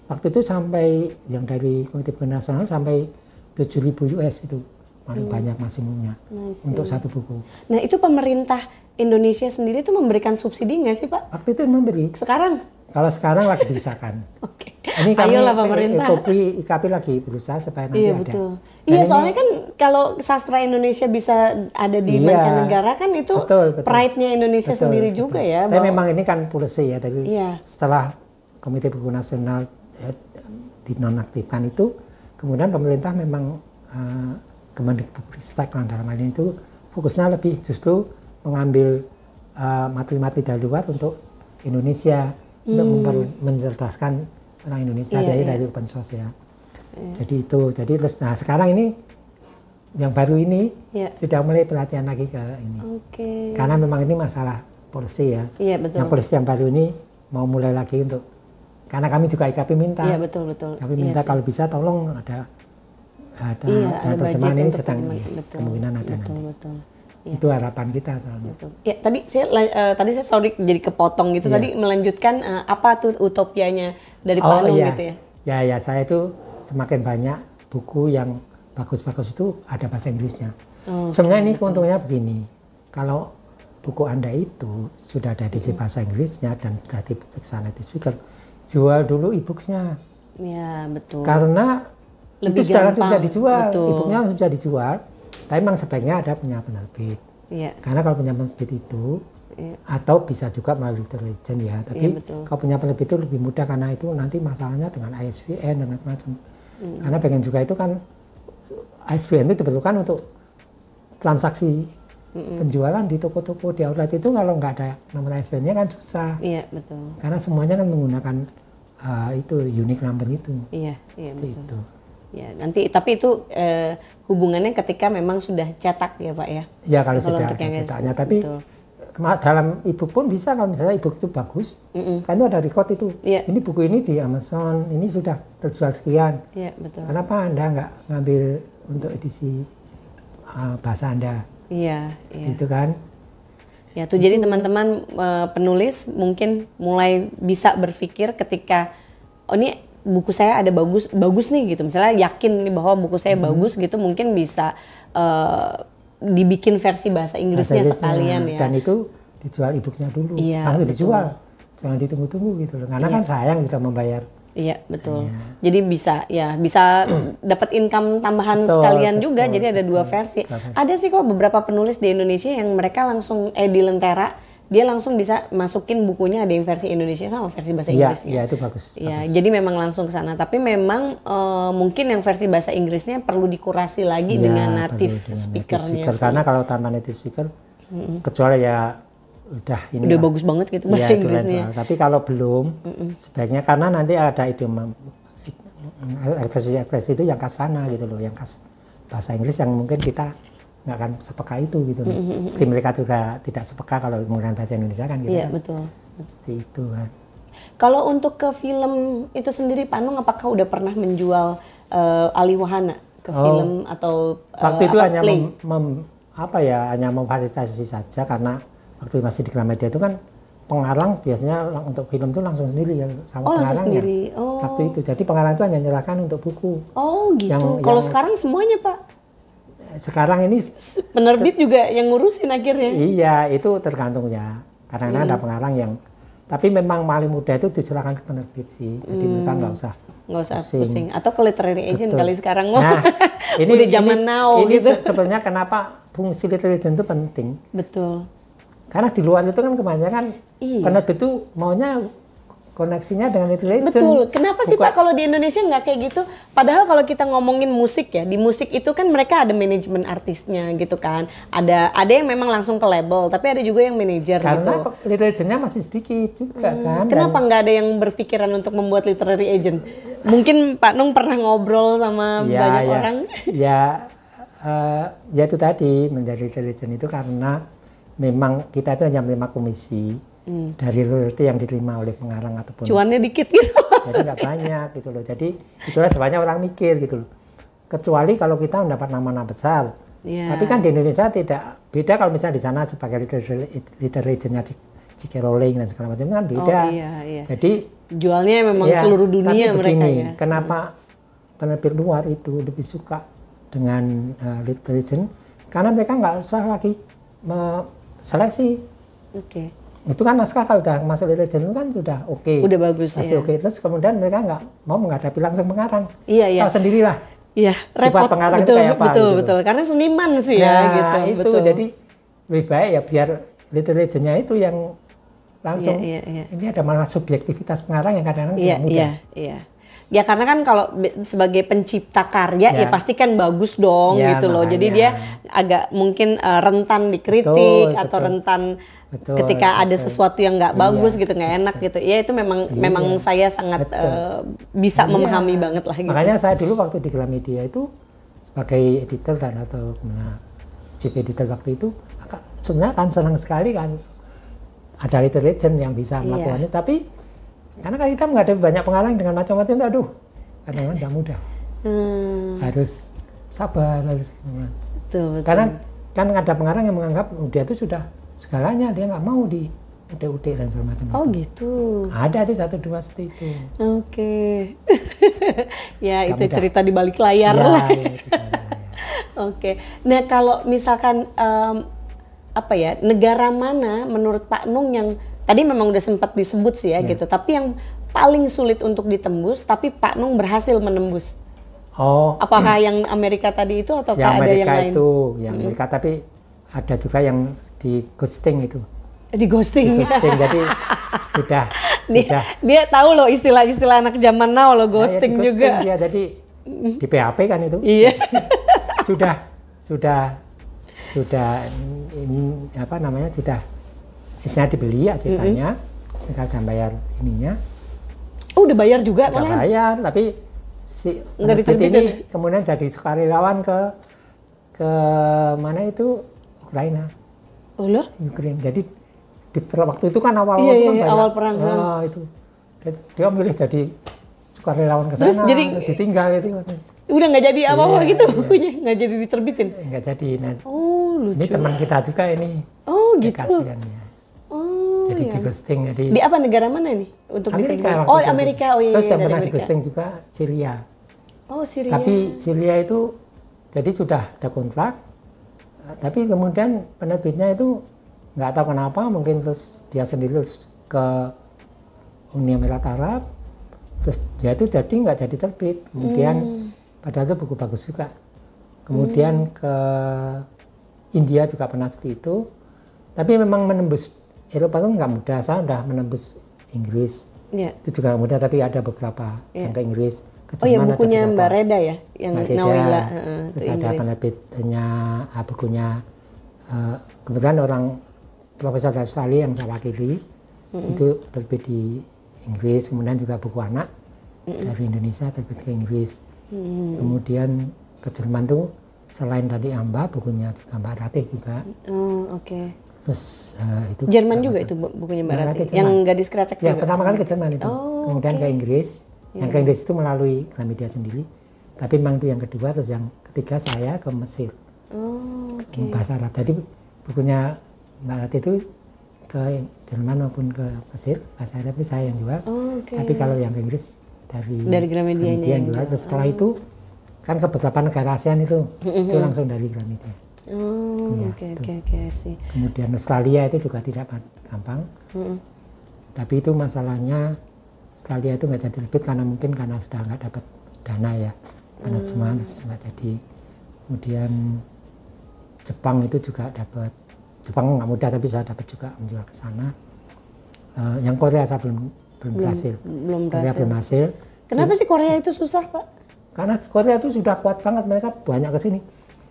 waktu itu sampai yang dari Komite Buku Nasional sampai 7.000 US itu paling banyak maksimumnya untuk satu buku. Nah itu pemerintah Indonesia sendiri itu memberikan subsidi nggak sih Pak? Waktu itu memberi. Sekarang? Kalau sekarang lagi diusahakan. Oke. Ini ayolah pemerintah. IKP lagi berusaha supaya nanti ada. Betul. Iya soalnya kan kalau sastra Indonesia bisa ada di mancanegara kan itu pride-nya Indonesia sendiri juga ya. Tapi memang ini kan policy ya dari setelah Komite Buku Nasional dinonaktifkan itu, kemudian pemerintah memang Kemendikbudristek dalam hal ini itu fokusnya lebih justru mengambil materi-materi dari luar untuk Indonesia untuk mencerdaskan orang Indonesia dari open source ya. Jadi terus sekarang ini yang baru ini sudah mulai perhatian lagi ke ini. Karena memang ini masalah policy ya. Iya betul. Yang policy yang baru ini mau mulai lagi untuk karena kami juga IKP minta. Iya betul. Kami minta kalau bisa tolong ada terjemahan ini sedang kemungkinan ada nanti. Betul. Ya. Itu harapan kita soalnya. Betul. Ya tadi saya sorry jadi kepotong gitu. Tadi melanjutkan apa tuh utopianya dari Pak Anung gitu ya? Ya saya itu semakin banyak buku yang bagus-bagus itu ada bahasa Inggrisnya. Sebenarnya ini keuntungannya begini, kalau buku Anda itu sudah ada di bahasa Inggrisnya dan sudah diperiksa native speaker, jual dulu e-booksnya. Ya betul. Karena lebih itu sudah bisa dijual, e-booknya langsung bisa dijual. Tapi memang sebaiknya ada punya penerbit. Karena kalau punya penerbit itu, atau bisa juga melalui intelijen ya. Tapi kalau punya penerbit itu lebih mudah karena itu nanti masalahnya dengan ISBN dan macam-macam. Karena bagian juga itu kan ISBN itu diperlukan untuk transaksi penjualan di toko-toko di outlet itu kalau nggak ada nomor ISBN-nya kan susah. Iya betul. Karena semuanya kan menggunakan itu unique number itu. Iya betul. Itu. Ya, nanti tapi itu hubungannya ketika memang sudah cetak ya Pak ya. Ya kalau sudah ada cetaknya, tapi dalam e-book pun bisa kalau misalnya e-book itu bagus, kan itu ada record itu. Ini buku ini di Amazon, ini sudah terjual sekian. Iya betul. Kenapa Anda nggak ngambil untuk edisi bahasa Anda? Iya. Gitu kan? Ya tuh jadi teman-teman penulis mungkin mulai bisa berpikir ketika ini buku saya ada bagus nih gitu, misalnya yakin nih bahwa buku saya bagus gitu, mungkin bisa dibikin versi bahasa Inggrisnya sekalian ya. Dan itu dijual e-booknya dulu, langsung dijual, jangan ditunggu-tunggu gitu loh, karena kan sayang kita membayar. Iya betul. Jadi bisa dapat income tambahan sekalian juga. Jadi ada dua versi. Ada sih kok beberapa penulis di Indonesia yang mereka langsung di Lentera dia langsung bisa masukin bukunya ada yang versi Indonesia sama versi bahasa Inggrisnya. Iya, itu bagus. Iya, jadi memang langsung ke sana. Tapi memang mungkin yang versi bahasa Inggrisnya perlu dikurasi lagi dengan native speakernya. Karena kalau tanpa native speaker, kecuali ya udah bagus banget gitu bahasa Inggrisnya. Tapi kalau belum, sebaiknya karena nanti ada idiom ekspresi itu yang khas sana gitu loh, yang khas bahasa Inggris yang mungkin kita nggak akan sepeka itu gitu loh. Mesti mereka juga tidak sepeka kalau menggunakan bahasa Indonesia kan gitu. Iya, kan. betul. Seperti itu kan. Kalau untuk ke film itu sendiri, Pak Nung apakah udah pernah menjual alih wahana ke film atau waktu itu hanya hanya memfasilitasi saja, karena waktu masih di Gramedia itu kan pengarang biasanya untuk film itu langsung sendiri ya sama pengarangnya. Waktu itu jadi pengarang itu hanya menyerahkan untuk buku. Oh gitu. Kalau sekarang semuanya Pak? Sekarang ini penerbit juga yang ngurusin akhirnya. Iya, itu tergantung ya. Karena ada pengarang yang, tapi memang paling mudah itu diserahkan ke penerbit sih. Jadi mereka nggak usah pusing. Atau ke literary agent kali sekarang. Nah, ini udah zaman now ini gitu. Sebenarnya kenapa fungsi literary agent itu penting? Betul. Karena di luar itu kan kebanyakan penerbit itu maunya koneksinya dengan literary agent. Betul. Kenapa sih Pak kalau di Indonesia nggak kayak gitu? Padahal kalau kita ngomongin musik ya, di musik itu kan mereka ada manajemen artisnya gitu kan. Ada yang memang langsung ke label, tapi ada juga yang manajer gitu. Karena literary agentnya masih sedikit juga kan. Kenapa nggak ada yang berpikiran untuk membuat literary agent? Mungkin Pak Nung pernah ngobrol sama banyak orang. Ya itu tadi menjadi literary agent itu karena memang kita itu hanya menerima komisi dari royalti yang diterima oleh pengarang ataupun cuannya dikit gitu. Jadi nggak banyak gitu loh. Jadi itulah sebabnya orang mikir gitu loh. Kecuali kalau kita mendapat nama-nama besar. Tapi kan di Indonesia tidak beda kalau misalnya di sana sebagai literary agentnya J.K. Rowling dan segala macam kan beda. Jadi jualnya memang seluruh dunia tapi mereka begini, ya. Kenapa penerbit luar itu lebih suka dengan literary agent? Karena mereka nggak usah lagi seleksi. Itu kan naskah kalau udah masuk literary agent itu kan sudah oke. Udah bagus ya. Terus kemudian mereka nggak mau menghadapi langsung pengarang. Iya. Tahu sendirilah. Iya, repot. Pengarang itu kayak apa, betul. Karena seniman sih ya gitu. Itu betul. Jadi lebih baik ya biar literary agentnya itu yang langsung. Ini ada malah subjektivitas pengarang yang kadang-kadang tidak mudah. Iya. Ya karena kan kalau sebagai pencipta karya ya pasti kan bagus dong gitu loh. Jadi dia agak mungkin rentan dikritik atau rentan ketika ada sesuatu yang nggak bagus gitu, nggak enak gitu. Ya itu memang saya sangat bisa memahami banget lah gitu. Makanya saya dulu waktu di Gramedia itu sebagai editor dan atau chief editor waktu itu sebenarnya kan senang sekali kan ada literary agent yang bisa melakukannya, tapi karena kita menghadapi banyak pengarang dengan macam-macam, aduh, kadang-kadang nggak mudah. Harus sabar, harus. Betul. Karena kan ada pengarang yang menganggap dia itu sudah segalanya, dia nggak mau di UT dan segala macam. Oh gitu. Ada tuh 1-2 seperti itu. Oke. Ya gak itu mudah. Cerita di balik layar lah. Oke. Nah kalau misalkan negara mana menurut Pak Nung yang tadi memang udah sempat disebut sih ya gitu, tapi yang paling sulit untuk ditembus, tapi Pak Nung berhasil menembus. Apakah yang Amerika tadi itu atau ada yang lain? Yang Amerika, tapi ada juga yang di ghosting itu. Di ghosting. Jadi sudah. Dia tahu loh istilah-istilah anak zaman now loh, ghosting di juga. Dia jadi di PHP kan itu. Iya. sudah ini apa namanya sudah. Istilahnya dibeli ya ceritanya, mereka akan bayar ininya. Udah bayar juga? Udah bayar, tapi si penerbit ini kemudian jadi sukarelawan ke mana itu Ukraina. Oh loh? Ukraina. Jadi di waktu itu kan awal perang. Itu dia milih jadi sukarelawan ke sana. Terus jadi ditinggal itu. Udah nggak jadi apa-apa gitu bukunya, nggak jadi diterbitin. Nggak jadi. Lucu. Ini teman kita juga ini. Oh gitu. Kasihannya. Jadi di ghosting. Di apa negara mana nih untuk Amerika? Amerika. Terus yang pernah di ghosting juga Syria. Oh Syria. Tapi Syria itu jadi sudah ada kontrak, tapi kemudian penerbitnya itu nggak tahu kenapa, mungkin terus dia sendiri terus ke Uni Emirat Arab, terus dia itu jadi nggak jadi terbit. Kemudian padahal itu buku bagus juga. Kemudian ke India juga pernah seperti itu, tapi memang menembus Eropa itu nggak mudah. Saya udah menembus Inggris. Itu juga nggak mudah, tapi ada beberapa yang ke Inggris. Oh ya, bukunya Mbak Reda ya, yang Nawila. Terus ada penerbitnya bukunya kebetulan orang profesor dari Australia yang saya wakili, itu terbit di Inggris. Kemudian juga buku anak dari Indonesia terbit ke Inggris. Kemudian ke Jerman tuh selain dari Amba, bukunya juga Mbak Ratih juga. Terus itu Jerman juga itu bukunya Mbak Ratih, yang Gadis Kretek ya, juga. pertama kali ke Jerman itu. Kemudian ke Inggris. Yang ke Inggris itu melalui Gramedia sendiri, tapi memang itu yang kedua. Terus yang ketiga saya ke Mesir, bahasa Arab. Jadi bukunya Mbak Ratih itu ke Jerman maupun ke Mesir, bahasa Arab itu saya yang jual. Tapi kalau yang ke Inggris dari Gramedia yang jual. Terus setelah itu kan ke beberapa negara ASEAN itu langsung dari Gramedia. Sih. Kemudian Australia itu juga tidak gampang, tapi itu masalahnya Australia itu nggak jadi terbit karena sudah nggak dapat dana ya, manajemen, terus nggak jadi. Kemudian Jepang itu juga dapat, Jepang nggak mudah tapi saya dapat juga menjual ke sana. Yang Korea saya belum berhasil. Korea belum hasil. Kenapa sih Korea itu susah, Pak? Karena Korea itu sudah kuat banget, mereka banyak ke sini.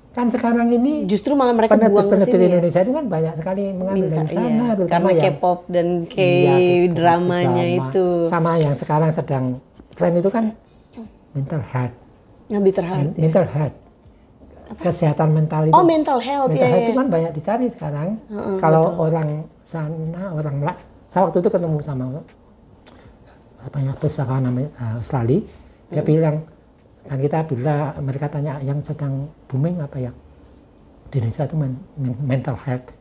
Kan sekarang ini justru malah mereka buang ke sini. Indonesia itu kan banyak sekali mengambil dari sana, karena K-pop dan K-dramanya itu. Sama yang sekarang sedang tren itu kan mental health. Mental health. Kesehatan mental itu. Oh, mental health itu kan banyak dicari sekarang. Kalau orang sana, saya waktu itu ketemu sama pesaka namanya Australia, dia bilang, kan kita bila mereka tanya yang sedang booming apa ya, di Indonesia itu mental health.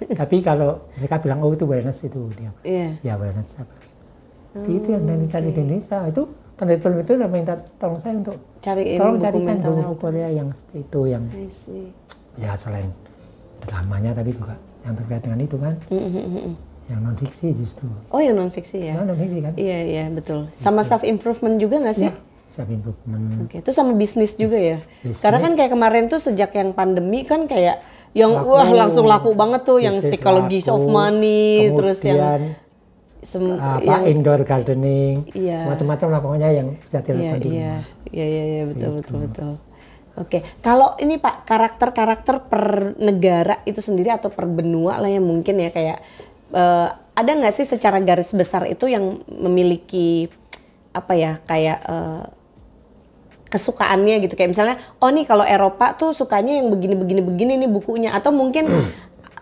Tapi kalau mereka bilang itu wellness, itu dia. Ya wellness apa. Itu yang dicari di Indonesia. Itu peneliti itu udah minta tolong saya untuk tolong carikan buku Korea yang seperti itu, yang ya selain dramanya tapi juga yang terkait dengan itu kan. Yang non fiksi justru. Oh, yang non fiksi ya. Non fiksi kan. Iya betul. Sama self improvement juga nggak sih? Self improvement. Itu sama bisnis juga ya. Karena kan kayak kemarin tuh sejak yang pandemi kan kayak yang langsung laku banget tuh, yang psychology of money, terus yang indoor gardening, macam-macam lah pokoknya yang bisa dilakukan di rumah. Iya betul. Oke, kalau ini Pak, karakter-karakter per negara itu sendiri atau per benua lah ya mungkin ya, kayak ada nggak sih secara garis besar itu yang memiliki apa ya, kayak kesukaannya gitu, kayak misalnya nih kalau Eropa tuh sukanya yang begini nih bukunya, atau mungkin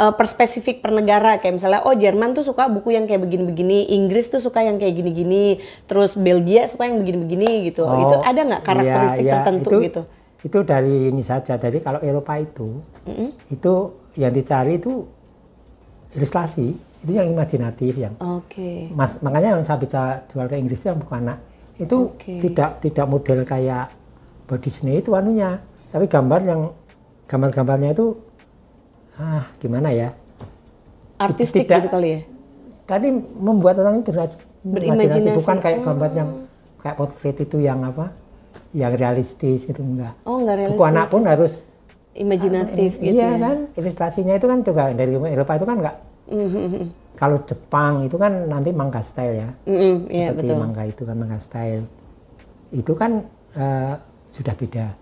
per spesifik per negara, kayak misalnya Jerman tuh suka buku yang kayak begini-begini, Inggris tuh suka yang kayak gini-gini, terus Belgia suka yang begini-begini gitu. Itu ada nggak karakteristik tertentu gitu? Itu dari ini saja. Jadi kalau Eropa itu yang dicari itu ilustrasi, itu yang imajinatif yang. Makanya yang saya bisa jual ke Inggris itu yang buku anak. Itu tidak model kayak Disney itu anunya, tapi gambar-gambarnya itu gimana ya? Artistik gitu kali ya. Tadi membuat orang itu berimajinasi, bukan kayak gambar yang kayak portrait itu yang apa? Yang realistis itu enggak. Enggak realistis. Buku anak pun harus imajinatif gitu ya. Iya kan, ilustrasinya itu kan juga dari Eropa itu kan enggak. Kalau Jepang itu kan nanti manga style ya. Seperti manga itu kan manga style. Itu kan sudah beda.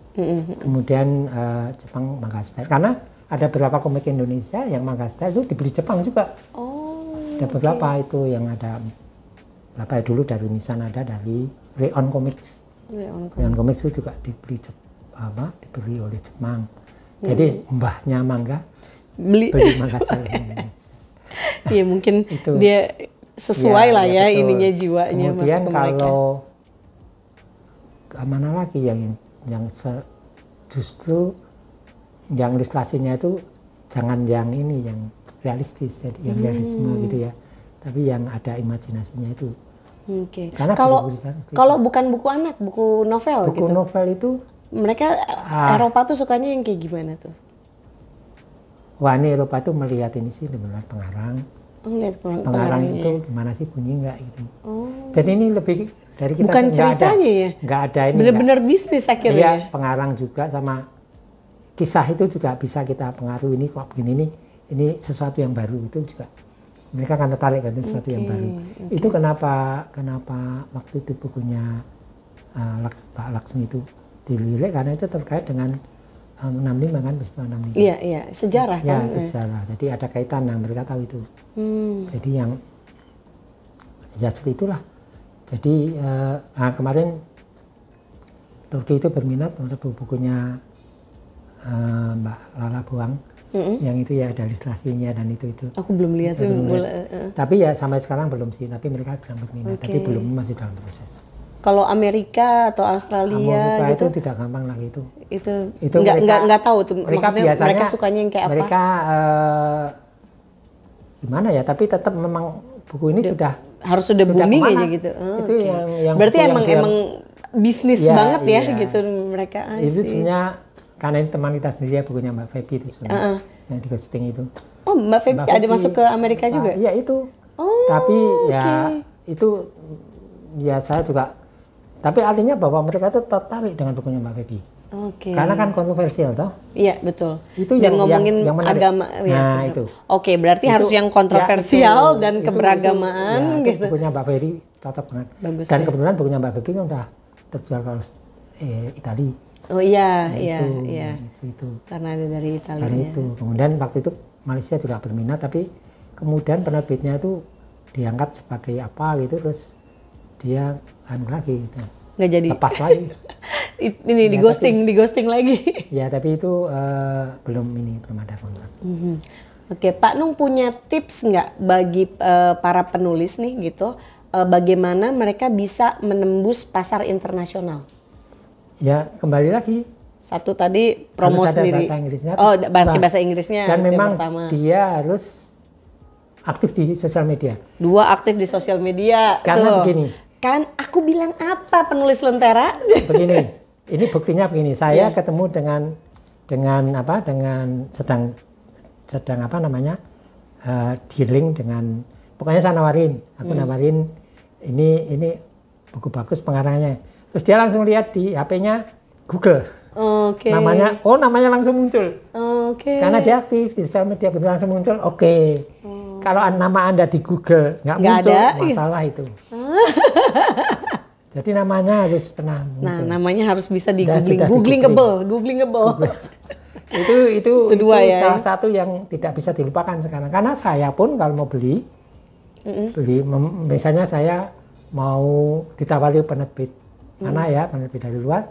Kemudian Jepang manga style. Karena ada beberapa komik Indonesia yang manga style itu dibeli Jepang juga. Ada beberapa itu yang ada. Berapa dulu dari Nisan, ada dari Reon Comics. Reon Comics itu juga dibeli oleh Jepang. Jadi mbahnya manga beli manga style Indonesia. Iya mungkin itu, dia sesuai lah ya betul. Ininya jiwanya. Kemudian masuk ke kalau mana lagi yang justru yang ilustrasinya itu jangan yang ini yang realistis, jadi yang realisme gitu ya, tapi yang ada imajinasinya itu. Karena kalau bukan buku anak, buku novel gitu. Buku novel itu mereka Eropa tuh sukanya yang kayak gimana tuh? Wah, ini Eropa tuh melihat ini sih benar pengarang. Pengarang itu gimana sih, bunyi nggak gitu. Jadi ini lebih dari kita. Bukan ceritanya ya? Nggak ada ini. Benar-benar bisnis akhirnya. Iya, pengarang juga sama kisah itu juga bisa kita pengaruhi, ini kok begini nih, ini sesuatu yang baru itu juga mereka akan tertarik kan sesuatu yang baru. Itu kenapa waktu itu bukunya Pak Laksmi itu dilirik, karena itu terkait dengan 65 kan, peristiwa 65. Iya, sejarah ya, kan. Itu sejarah. Jadi ada kaitan, yang mereka tahu itu. Jadi yang ya seperti itulah. Jadi kemarin Turki itu berminat untuk bukunya Mbak Lala Buang, yang itu ya ada ilustrasinya dan itu. Aku belum lihat sih. Tapi ya sampai sekarang belum sih. Tapi mereka bilang berminat, tapi belum, masih dalam proses. Kalau Amerika atau Australia Amerika gitu itu tidak gampang lagi itu. Itu nggak tahu tuh. Mereka maksudnya biasanya, mereka sukanya yang kayak apa? Mereka gimana ya? Tapi tetap memang buku ini harus sudah booming kemana? aja gitu. Itu yang berarti emang bisnis banget ya gitu mereka. Itu sebenarnya karena ini teman kita sendiri ya, bukunya Mbak Feby itu sebenarnya yang di Ghosting itu. Oh, Mbak Feby ada masuk ke Amerika juga? Iya itu. Tapi ya itu ya saya juga. Tapi artinya bahwa mereka itu tertarik dengan bukunya Mbak Feby. Karena kan kontroversial toh? Iya, betul. Itu dan ngomongin yang agama ya. Itu. Berarti itu, harus yang kontroversial dan keberagamaan itu gitu. Bukunya Mbak Feby cocok banget. Bagus, dan kebetulan bukunya Mbak Feby kan udah terjual ke Italia. Oh iya. Itu. Karena ada dari Italia. Karena itu. Kemudian waktu itu Malaysia juga berminat, tapi kemudian penerbitnya itu diangkat sebagai apa gitu, terus dia lagi gitu. Nggak jadi. Lepas lagi. Ini ya, di ghosting lagi. Ya, tapi itu belum ada kontrak. Oke, Pak Nung punya tips nggak bagi para penulis nih gitu, bagaimana mereka bisa menembus pasar internasional? Ya, kembali lagi. Satu tadi promo harus sendiri. Bahasa Inggrisnya. Bahasa Inggrisnya. Dan memang dia harus aktif di sosial media. 2, aktif di sosial media. Karena begini. Kan aku bilang apa penulis Lentera? Begini, ini buktinya begini. Saya ketemu dengan sedang dealing dengan, pokoknya saya nawarin, nawarin ini buku bagus pengarangnya. Terus dia langsung lihat di HP-nya Google. Namanya langsung muncul. Karena dia aktif di sosial media, betul langsung muncul. Kalau nama Anda di Google nggak muncul, masalah itu. Jadi namanya harus pernah muncul. Nah, namanya harus bisa di googlingable. itu ya. Salah satu yang tidak bisa dilupakan sekarang. Karena saya pun kalau mau beli, misalnya saya mau ditawari penerbit penerbit dari luar.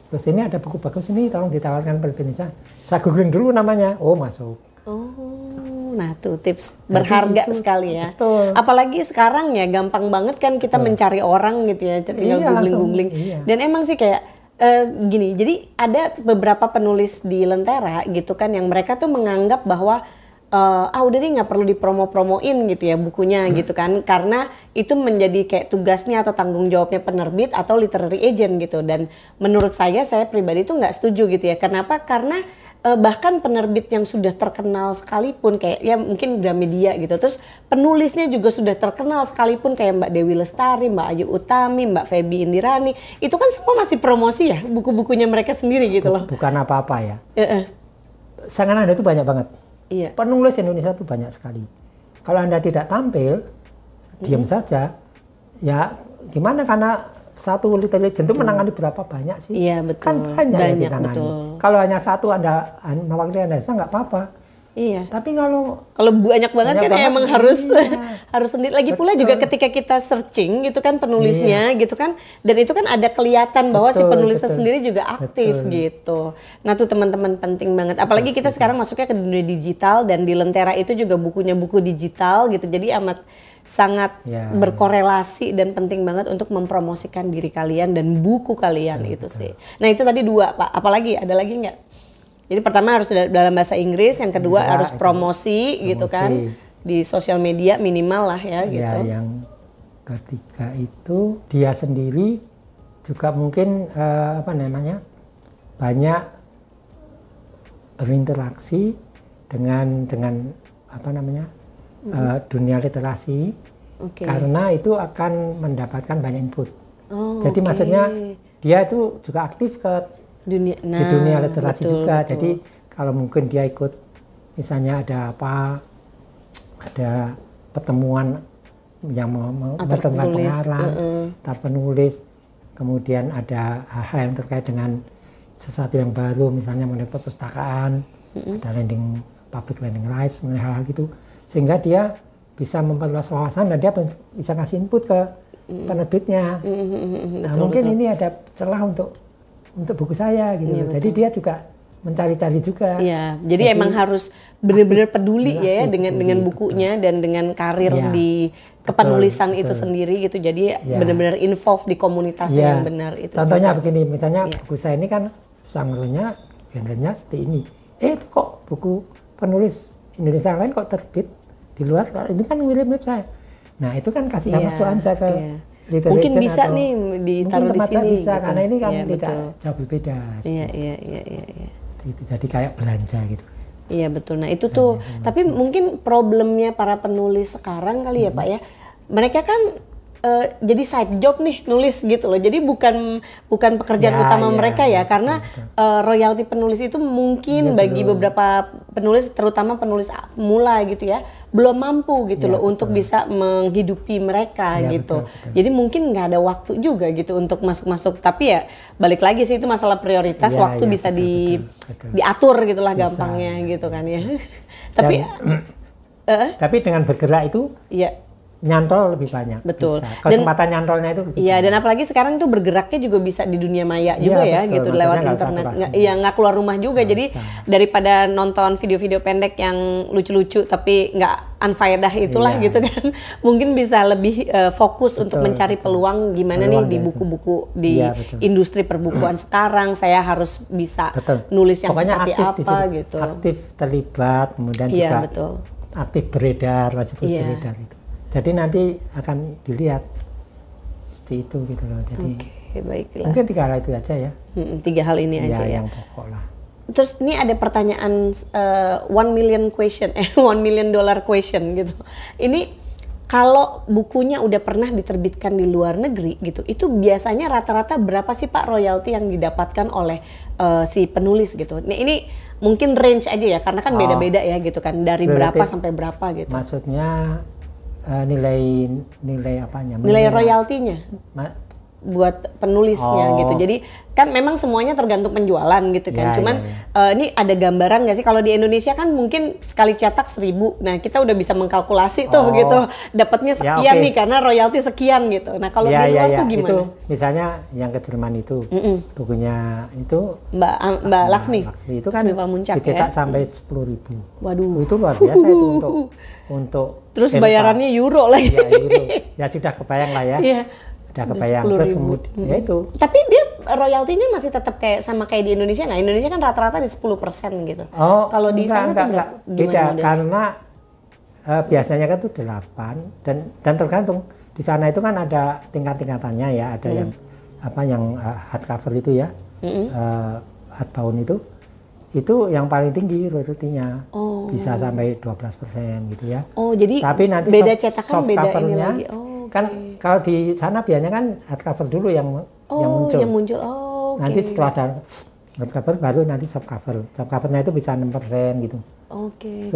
Terus ini ada buku bagus ini, tolong ditawarkan penerbit Indonesia. Saya googling dulu namanya, masuk. Nah tuh tips berharga sekali ya. Betul. Apalagi sekarang ya gampang banget kan kita mencari orang gitu ya, tinggal googling. Dan emang sih kayak gini, jadi ada beberapa penulis di Lentera gitu kan yang mereka tuh menganggap bahwa udah deh nggak perlu dipromo-promoin gitu ya bukunya gitu kan, karena itu menjadi kayak tugasnya atau tanggung jawabnya penerbit atau literary agent gitu. Dan menurut saya pribadi tuh nggak setuju gitu ya. Kenapa? Karena bahkan penerbit yang sudah terkenal sekalipun kayak ya mungkin Gramedia gitu, terus penulisnya juga sudah terkenal sekalipun kayak Mbak Dewi Lestari, Mbak Ayu Utami, Mbak Feby Indirani, itu kan semua masih promosi ya buku-bukunya mereka sendiri gitu loh. Bukan apa-apa ya. Sangat Anda itu banyak banget. Iya. Penulis Indonesia itu banyak sekali. Kalau Anda tidak tampil, diam saja, ya gimana, karena satu literary agent itu menangani berapa banyak sih? Iya, betul. Kan banyak yang ditangani. Betul. Kalau hanya satu Anda mewakili Anda nggak apa-apa. Iya. Tapi kalau banyak banget kan emang harus sendiri. Lagi pula juga ketika kita searching gitu kan penulisnya gitu kan, dan itu kan ada kelihatan bahwa si penulisnya sendiri juga aktif gitu. Nah tuh teman-teman penting banget. Apalagi kita sekarang masuknya ke dunia digital, dan di Lentera itu juga bukunya buku digital gitu. Jadi sangat berkorelasi dan penting banget untuk mempromosikan diri kalian dan buku kalian itu sih. Nah itu tadi 2 Pak, apalagi ada lagi nggak? Jadi pertama harus dalam bahasa Inggris, yang kedua harus promosi gitu kan di sosial media minimal lah ya gitu. Ya, yang ketiga itu dia sendiri juga mungkin banyak berinteraksi dengan dunia literasi, karena itu akan mendapatkan banyak input. Jadi maksudnya dia itu juga aktif di dunia literasi juga. Betul. Jadi kalau mungkin dia ikut, misalnya ada pertemuan yang bertentang pengarang, antar penulis, kemudian ada hal-hal yang terkait dengan sesuatu yang baru, misalnya mengenai perpustakaan, ada public lending rights, mengenai hal-hal gitu, sehingga dia bisa memperluas wawasan dan dia bisa ngasih input ke penerbitnya. Nah, mungkin ini ada celah untuk buku saya gitu. Ya, jadi dia juga mencari-cari juga. Iya, jadi emang harus benar-benar peduli ya dengan bukunya dan dengan karir di kepenulisan itu sendiri gitu. Jadi benar-benar involve di komunitasnya yang benar itu. Contohnya begini, misalnya buku saya ini kan genrenya seperti ini. Itu kok buku penulis Indonesia lain kok terbit di luar, ini kan mirip-mirip saya. Nah, itu kan kasih masuk aja ke mungkin bisa nih ditaruh di sini bisa gitu. Karena ini kan tidak betul. Jauh berbeda. Iya. Itu jadi kayak belanja gitu. Iya betul. Nah itu tuh, tapi mungkin problemnya para penulis sekarang kali ya Pak ya, mereka kan jadi side job nih nulis gitu loh. Jadi bukan pekerjaan utama mereka ya, karena royalti penulis itu mungkin bagi beberapa penulis, terutama penulis mula gitu ya, belum mampu gitu loh untuk bisa menghidupi mereka gitu. Betul. Jadi mungkin nggak ada waktu juga gitu untuk masuk-masuk. Tapi ya balik lagi sih itu masalah prioritas, waktu bisa diatur gitulah gampangnya gitu kan ya. Tapi dengan bergerak itu nyantol lebih banyak. Betul. Bisa. Kesempatan nyantolnya itu lebih banyak. Dan apalagi sekarang tuh bergeraknya juga bisa di dunia maya juga ya betul. Gitu. Maksudnya lewat internet. Nggak keluar rumah juga. Jadi daripada nonton video-video pendek yang lucu-lucu tapi nggak unfaedah itulah gitu kan. Mungkin bisa lebih fokus untuk mencari peluang gimana nih di buku-buku di industri perbukuan sekarang. Saya harus bisa nulis yang pokoknya seperti apa gitu. Aktif terlibat, kemudian juga aktif beredar, wajib beredar itu. Jadi nanti akan dilihat seperti itu gitu loh. Jadi baiklah. Mungkin 3 hal itu aja ya. 3 hal ini aja ya. Yang pokok lah. Terus ini ada pertanyaan $1 million question, $1 million question gitu. Ini kalau bukunya udah pernah diterbitkan di luar negeri gitu, itu biasanya rata-rata berapa sih Pak royalti yang didapatkan oleh si penulis gitu? Nah ini mungkin range aja ya, karena kan beda-beda ya gitu kan, dari berapa sampai berapa gitu. Maksudnya nilai apanya? Nilai royaltinya buat penulisnya gitu. Jadi kan memang semuanya tergantung penjualan gitu kan. Cuman ini ada gambaran nggak sih kalau di Indonesia kan mungkin sekali cetak 1.000. Nah kita udah bisa mengkalkulasi tuh gitu. Dapatnya sekian nih karena royalti sekian gitu. Nah kalau di luar tuh gimana? Itu misalnya yang ke Jerman itu bukunya itu Mbak Laksmi itu kan dicetak sampai 10.000. Waduh. Itu luar biasa itu untuk terus bayarannya euro lagi. Iya euro. Ya sudah kebayang lah ya. Udah kebayang. Terus kemudian ya itu. Tapi dia royaltinya masih tetap kayak di Indonesia nggak? Indonesia kan rata-rata di 10% gitu. Kalau di sana tuh beda karena biasanya kan itu 8 dan tergantung di sana itu kan ada tingkat-tingkatannya ya, ada yang hardcover itu ya, hardbound itu yang paling tinggi royaltinya bisa sampai 12% gitu ya. Jadi tapi nanti beda cetakan beda ini lagi. Kan kalau di sana biasanya kan hardcover dulu yang muncul. Nanti setelah ada hardcover baru nanti softcover. Softcovernya itu bisa 6% gitu.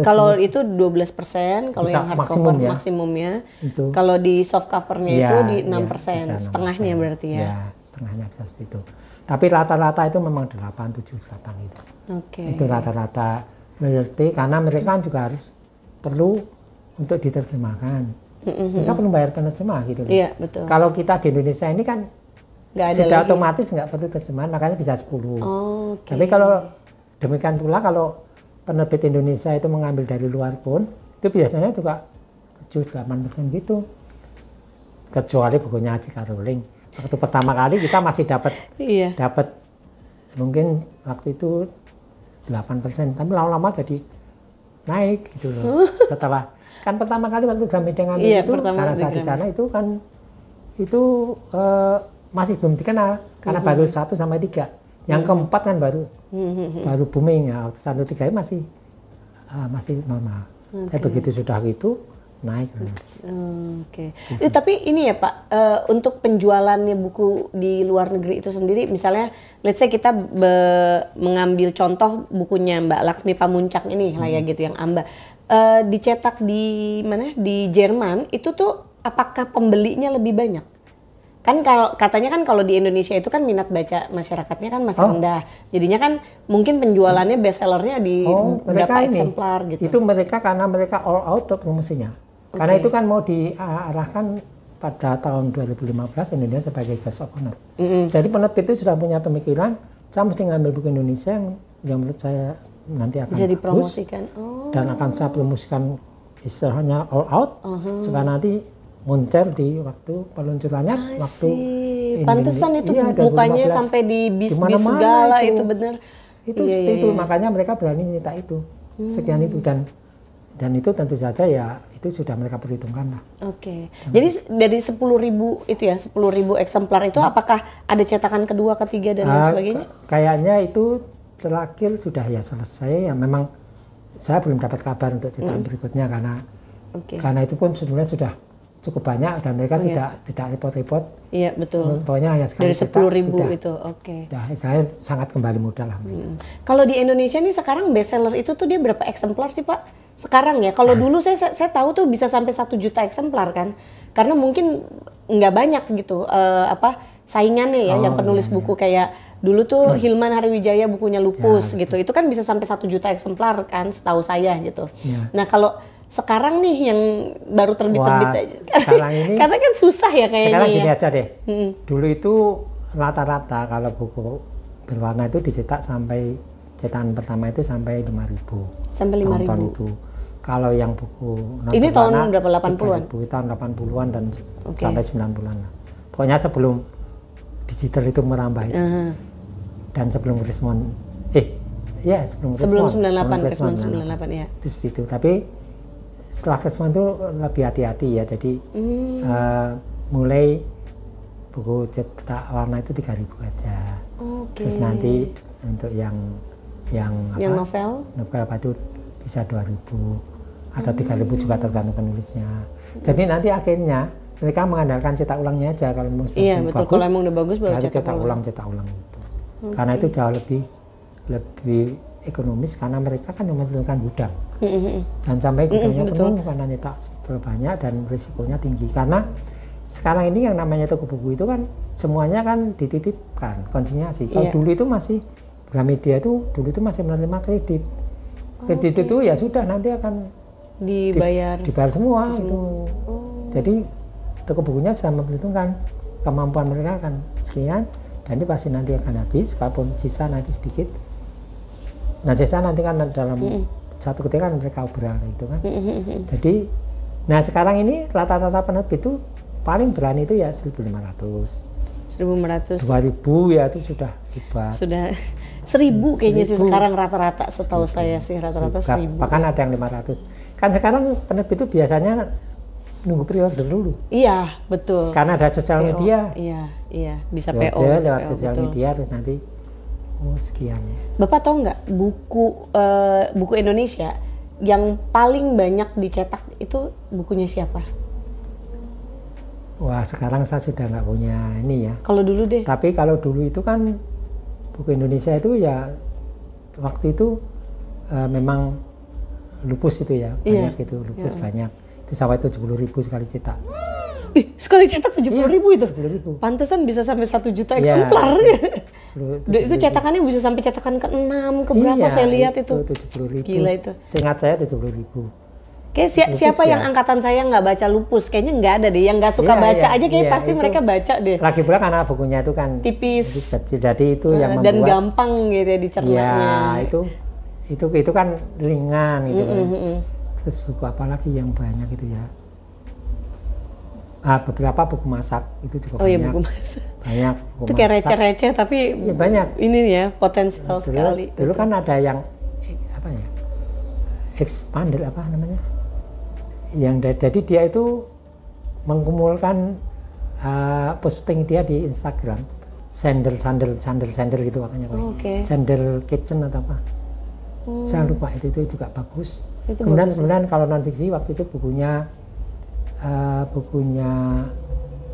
Kalau itu 12%, kalau yang hardcover maksimumnya. Kalau di softcovernya itu di 6%, setengahnya berarti ya. Ya, setengahnya bisa seperti itu. Tapi rata-rata itu memang 8, 7, 8 gitu. Itu rata-rata royalti karena mereka juga harus perlu untuk diterjemahkan. Mereka perlu bayar penerjemah gitu. Iya, betul. Kalau kita di Indonesia ini kan sudah otomatis nggak perlu terjemahan, makanya bisa 10. Tapi kalau demikian pula kalau penerbit Indonesia itu mengambil dari luar pun, itu biasanya juga 7-8% gitu. Kecuali bukunya J.K. Rowling. Waktu pertama kali kita masih dapat mungkin waktu itu 8%, tapi lama-lama jadi naik gitu loh. Setelah kan pertama kali waktu Gramedia ngambil itu karena saya di sana itu kan masih belum dikenal karena baru 1 sampai 3. Yang keempat kan baru booming ya. 1, 3 masih normal. Tapi begitu sudah gitu naik. Tapi ini ya Pak, untuk penjualannya buku di luar negeri itu sendiri, misalnya let's say kita mengambil contoh bukunya Mbak Laksmi Pamuncak ini lah ya gitu yang Amba. dicetak di mana? Di Jerman itu tuh apakah pembelinya lebih banyak? Kan kalau katanya kan kalau di Indonesia itu kan minat baca masyarakatnya kan masih rendah. Jadinya kan mungkin penjualannya bestsellernya di berapa eksemplar gitu. Itu mereka karena mereka all out promosinya. Karena itu kan mau diarahkan pada tahun 2015 Indonesia sebagai guest of honor. Jadi penerbit itu sudah punya pemikiran, saya mesti ngambil buku Indonesia yang menurut saya nanti akan bisa dipromosikan. Dan akan saya promosikan istilahnya all out supaya nanti moncer di waktu peluncurannya, waktu pantesan itu mukanya sampai di bis-bis segala itu bener. Itu seperti itu, makanya mereka berani minta itu sekian itu dan itu tentu saja ya itu sudah mereka perhitungkan lah. Oke. Jadi dari 10.000 itu ya 10.000 eksemplar itu apakah ada cetakan kedua, ketiga dan lain sebagainya? Kayaknya itu terakhir sudah ya selesai ya, memang saya belum dapat kabar untuk cetakan berikutnya karena itu pun sebenarnya sudah cukup banyak dan mereka tidak repot-repot. Iya betul. Pokoknya hanya sekali dari 10.000 itu, saya sangat kembali modal lah. Kalau di Indonesia nih sekarang bestseller itu tuh dia berapa eksemplar sih Pak? Sekarang ya. Kalau dulu saya tahu tuh bisa sampai 1 juta eksemplar kan. Karena mungkin nggak banyak gitu saingannya ya yang penulis buku kayak dulu tuh Hilman Hariwijaya bukunya Lupus gitu. Itu kan bisa sampai 1 juta eksemplar kan setahu saya gitu. Nah kalau sekarang nih yang baru terbit-terbit aja. Sekarang ini karena kan susah ya kayaknya. Sekarang gini aja deh. Dulu itu rata-rata kalau buku berwarna itu dicetak sampai cetakan pertama itu sampai 5.000. Sampai 5.000. Itu. Kalau yang buku ini tahun berapa 80-an? Tahun 80-an dan sampai 90-an lah. Pokoknya sebelum digital itu merambah itu. Dan sebelum Rismon sebelum 98 ya. Itu tapi setelah Krisman itu lebih hati-hati ya, jadi mulai buku cetak warna itu 3.000 aja. Terus nanti untuk yang novel apa itu bisa 2.000 atau 3.000 juga tergantung penulisnya. Jadi nanti akhirnya mereka mengandalkan cetak ulangnya aja kalau mau betul, kalau emang udah bagus baru cetak ulang gitu. Karena itu jauh lebih ekonomis karena mereka kan memerlukan gudang. Dan sampai gudangnya penuh karena nyetak terlalu banyak dan risikonya tinggi. Karena sekarang ini yang namanya toko buku itu kan semuanya kan dititipkan, konsinyasi. Kalau dulu itu masih Gramedia itu dulu itu masih menerima kredit. Kredit itu ya sudah nanti akan dibayar semua itu. Jadi toko bukunya sudah memperhitungkan kemampuan mereka akan sekian dan ini pasti nanti akan habis, kalaupun sisa nanti sedikit. Nah sisa nanti kan dalam satu ketika kan mereka obral itu kan. Jadi, nah sekarang ini rata-rata penerbit itu paling berani itu ya 1.500, 2.000 ya itu sudah hebat. Sudah 1.000 kayaknya sih sekarang rata-rata setahu saya sih rata-rata 1.000. Bahkan ada yang 500. Kan sekarang penerbit itu biasanya nunggu pre-order dulu. Iya betul. Karena ada sosial media. Iya bisa PO. Lewat sosial media terus nanti sekian. Bapak tahu nggak buku Indonesia yang paling banyak dicetak itu bukunya siapa? Wah sekarang saya sudah nggak punya ini ya. Kalau dulu deh. Tapi kalau dulu itu kan buku Indonesia itu ya waktu itu memang Lupus itu ya banyak itu Lupus banyak. Itu sampai 70.000 sekali cetak. Sekali cetak 70.000 itu? 70.000. Pantesan bisa sampai 1 juta eksemplar. Itu cetakannya bisa sampai cetakan ke-6 ke berapa saya lihat itu. 70.000. Gila itu. Seingat saya 70.000. Kayak siapa yang angkatan saya nggak baca Lupus? Kayaknya nggak ada deh. Yang nggak suka baca aja kayak pasti mereka baca deh. Lagi pula karena bukunya itu kan tipis. Jadi itu yang membuat. Dan gampang gitu ya dicernanya. Itu kan ringan gitu kan. Terus buku apa lagi yang banyak itu ya. Beberapa buku masak itu juga banyak. Buku masak. Banyak buku itu kayak receh-receh tapi banyak. Ini ya potensial sekali. Dulu kan ada yang expander apa namanya? Jadi dia itu mengumpulkan posting dia di Instagram. Sandal gitu makanya. Sandal kitchen atau apa? Saya lupa itu juga bagus. Kemudian kalau non fiksi waktu itu bukunya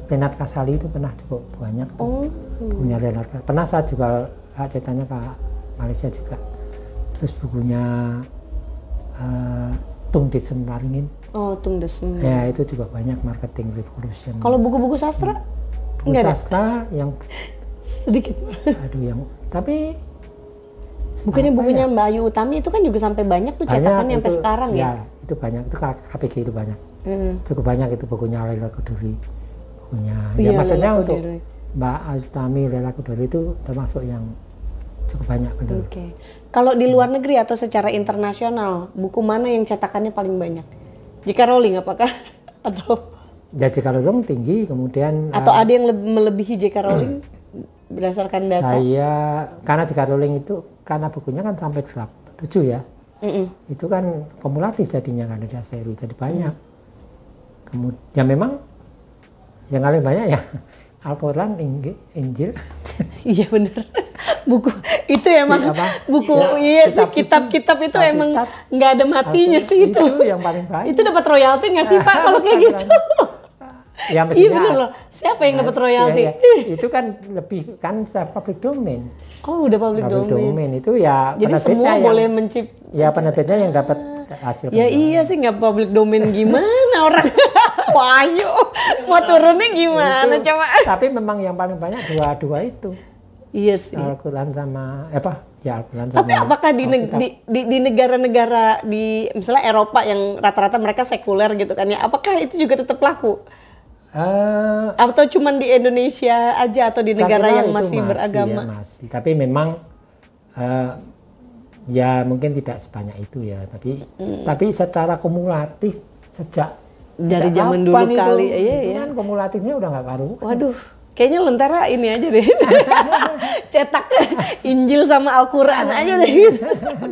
Renat Kasali itu pernah cukup banyak bukunya Renat. Pernah saya jual ceritanya ke Malaysia juga. Terus bukunya Tung Desem Waringin. Oh, Tung Desem. Ya, itu juga banyak marketing revolution. Kalau buku-buku sastra? Buku sastra yang sedikit. Aduh, yang tapi bukannya bukunya Mbak Ayu Utami itu kan juga sampai banyak tuh cetakannya sampai sekarang ya? Ya, itu banyak. Itu KPG itu banyak. Cukup banyak itu bukunya Laila Quduri. Bukunya. Ya, maksudnya untuk Mbak Ayu Utami, Laila Quduri itu termasuk yang cukup banyak. Oke. Kalau di luar negeri atau secara internasional, buku mana yang cetakannya paling banyak? J.K. Rowling apakah? Atau ya, J.K. Rowling tinggi, kemudian atau ada yang melebihi J.K. Rowling berdasarkan data? Saya karena J.K. Rowling itu karena bukunya kan sampai 7 ya. Itu kan kumulatif jadinya kan ada seri, jadi banyak. Kemudian ya memang yang paling banyak ya Al-Quran, Injil. Iya benar. Buku itu emang buku ya, iya kitab-kitab itu emang nggak ada matinya sih itu. Itu yang paling banyak. Itu dapat royalti nggak sih Pak kalau kayak gitu? Ya, iya benar loh. Siapa yang dapat royalti? Ya. Itu kan lebih kan public domain. Oh, udah public domain. Itu ya. Jadi semua yang, boleh Ya, penerbitnya yang dapat hasil. Ya iya sih, nggak public domain gimana orang. Wahyu mau turunnya gimana itu, coba? Tapi memang yang paling banyak dua itu. Iya sih. Al-Quran sama Al-Quran sama. Tapi apakah di negara-negara di misalnya Eropa yang rata-rata mereka sekuler gitu kan ya, apakah itu juga tetap laku? Atau cuman di Indonesia aja atau di negara yang masih beragama? Ya, masih. Tapi memang ya mungkin tidak sebanyak itu ya. Tapi secara kumulatif sejak dari zaman dulu kali, itu kan kumulatifnya udah nggak karuan. Waduh, kayaknya Lentera ini aja deh, cetak Injil sama Al-Quran aja deh gitu,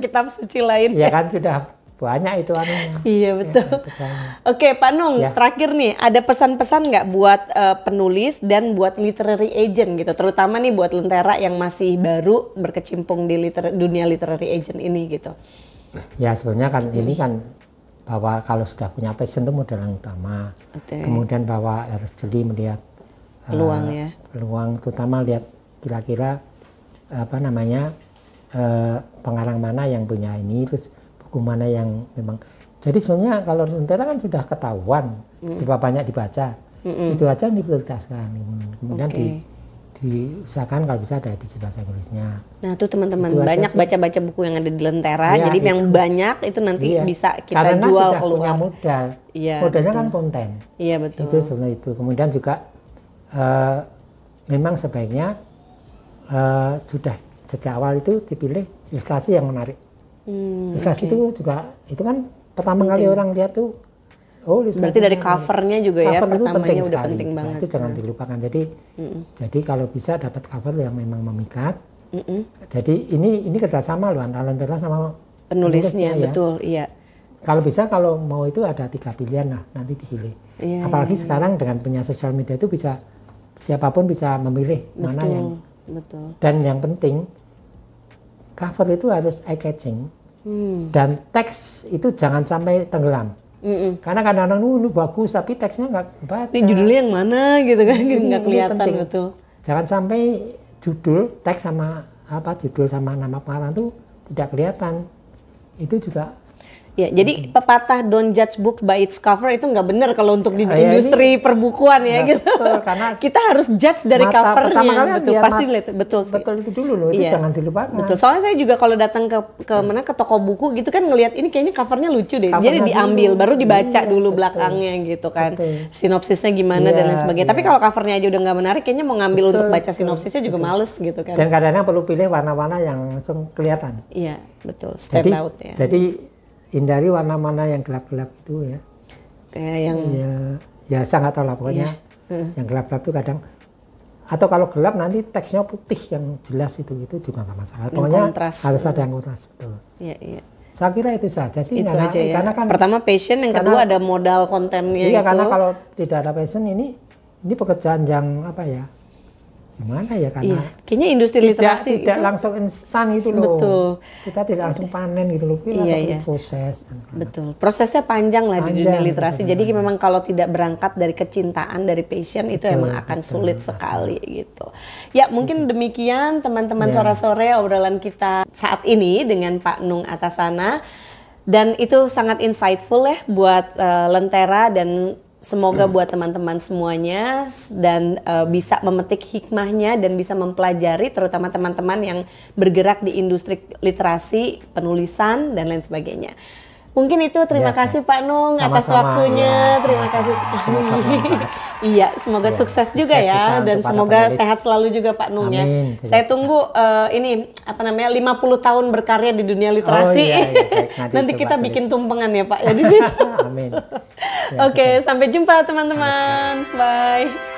kitab suci lain. Ya kan sudah banyak itu anunya. Iya betul. Oke Pak Nung, terakhir nih ada pesan-pesan nggak buat penulis dan buat literary agent gitu, terutama nih buat Lentera yang masih baru berkecimpung di dunia literary agent ini gitu. Ya sebenarnya kan ini kan bahwa kalau sudah punya passion itu modal yang utama. Kemudian bahwa harus jeli melihat peluang ya. Peluang, terutama lihat kira-kira pengarang mana yang punya ini, terus buku mana yang memang. Jadi sebenarnya kalau Lentera kan sudah ketahuan, sebab banyak dibaca. Itu aja yang diprioritaskan. Kemudian diusahakan kalau bisa ada edisi bahasa Inggrisnya. Nah tuh teman-teman banyak baca-baca buku yang ada di Lentera, jadi yang banyak itu nanti bisa kita karena jual sudah keluar. Punya modal. Iya, modalnya betul. Kan konten. Iya betul. Itu sebenarnya itu. Kemudian juga memang sebaiknya sudah sejak awal itu dipilih ilustrasi yang menarik. Ilustrasi itu juga itu kan pertama kali orang lihat tuh. Oh, berarti dari covernya juga ya, pertamanya udah penting sekali. banget. Itu jangan dilupakan. Jadi kalau bisa dapat cover yang memang memikat. Jadi ini kerjasama loh antara Lentera sama penulisnya ya. Betul, iya. Kalau bisa kalau mau itu ada 3 pilihan lah, nanti dipilih. Apalagi sekarang dengan punya sosial media itu bisa siapapun bisa memilih mana yang. Betul. Dan yang penting cover itu harus eye catching. Dan teks itu jangan sampai tenggelam. Karena kadang-kadang ini bagus tapi teksnya nggak baca. Ini judulnya yang mana gitu kan, nggak kelihatan betul. Jangan sampai teks sama judul sama nama pengarang itu tidak kelihatan. Itu juga. Ya, jadi pepatah don't judge book by its cover itu nggak benar kalau untuk di industri perbukuan ya gitu. Betul, karena kita harus judge dari covernya, betul. Pasti lihat, betul sih. Betul itu dulu loh, itu jangan dilupakan. Betul. Soalnya saya juga kalau datang ke toko buku gitu kan ngelihat ini kayaknya covernya lucu deh. Jadi diambil, baru dibaca dulu belakangnya gitu kan. Sinopsisnya gimana dan lain sebagainya. Tapi kalau covernya aja udah nggak menarik, kayaknya mau ngambil untuk baca sinopsisnya juga males gitu kan. Dan kadang-kadang perlu pilih warna-warna yang langsung kelihatan. Iya, betul. Stand out ya. Jadi hindari warna-warna yang gelap-gelap itu ya. Kayak yang ya saya nggak tahu lah pokoknya. Yang gelap-gelap itu kadang atau kalau gelap nanti teksnya putih yang jelas itu juga nggak masalah. Pokoknya harus ada yang kontras betul. Iya. Saya kira itu saja sih. Itu aja ya. Karena kan pertama passion, yang kedua ada modal kontennya. Iya, karena kalau tidak ada passion ini pekerjaan yang gimana ya, karena kayaknya industri literasi tidak langsung instan gitu loh. Betul. Kita tidak langsung panen gitu loh. Iya. Proses. Betul. Prosesnya panjang lah di dunia literasi. Jadi memang kalau tidak berangkat dari kecintaan, dari passion itu emang akan sulit sekali gitu. Ya mungkin demikian teman-teman sore-sore obrolan kita saat ini dengan Pak Nung Atasana. Dan itu sangat insightful ya buat Lentera, dan semoga buat teman-teman semuanya dan bisa memetik hikmahnya dan bisa mempelajari, terutama teman-teman yang bergerak di industri literasi, penulisan dan lain sebagainya. Mungkin itu, terima kasih Pak Nung atas waktunya, terima kasih sekali. Iya, semoga sukses juga ya, dan semoga sehat selalu juga Pak Nung ya. Saya tunggu ini 50 tahun berkarya di dunia literasi. Nanti kita bikin tumpengan ya Pak ya di situ. Amin. Oke, sampai jumpa teman-teman. Bye.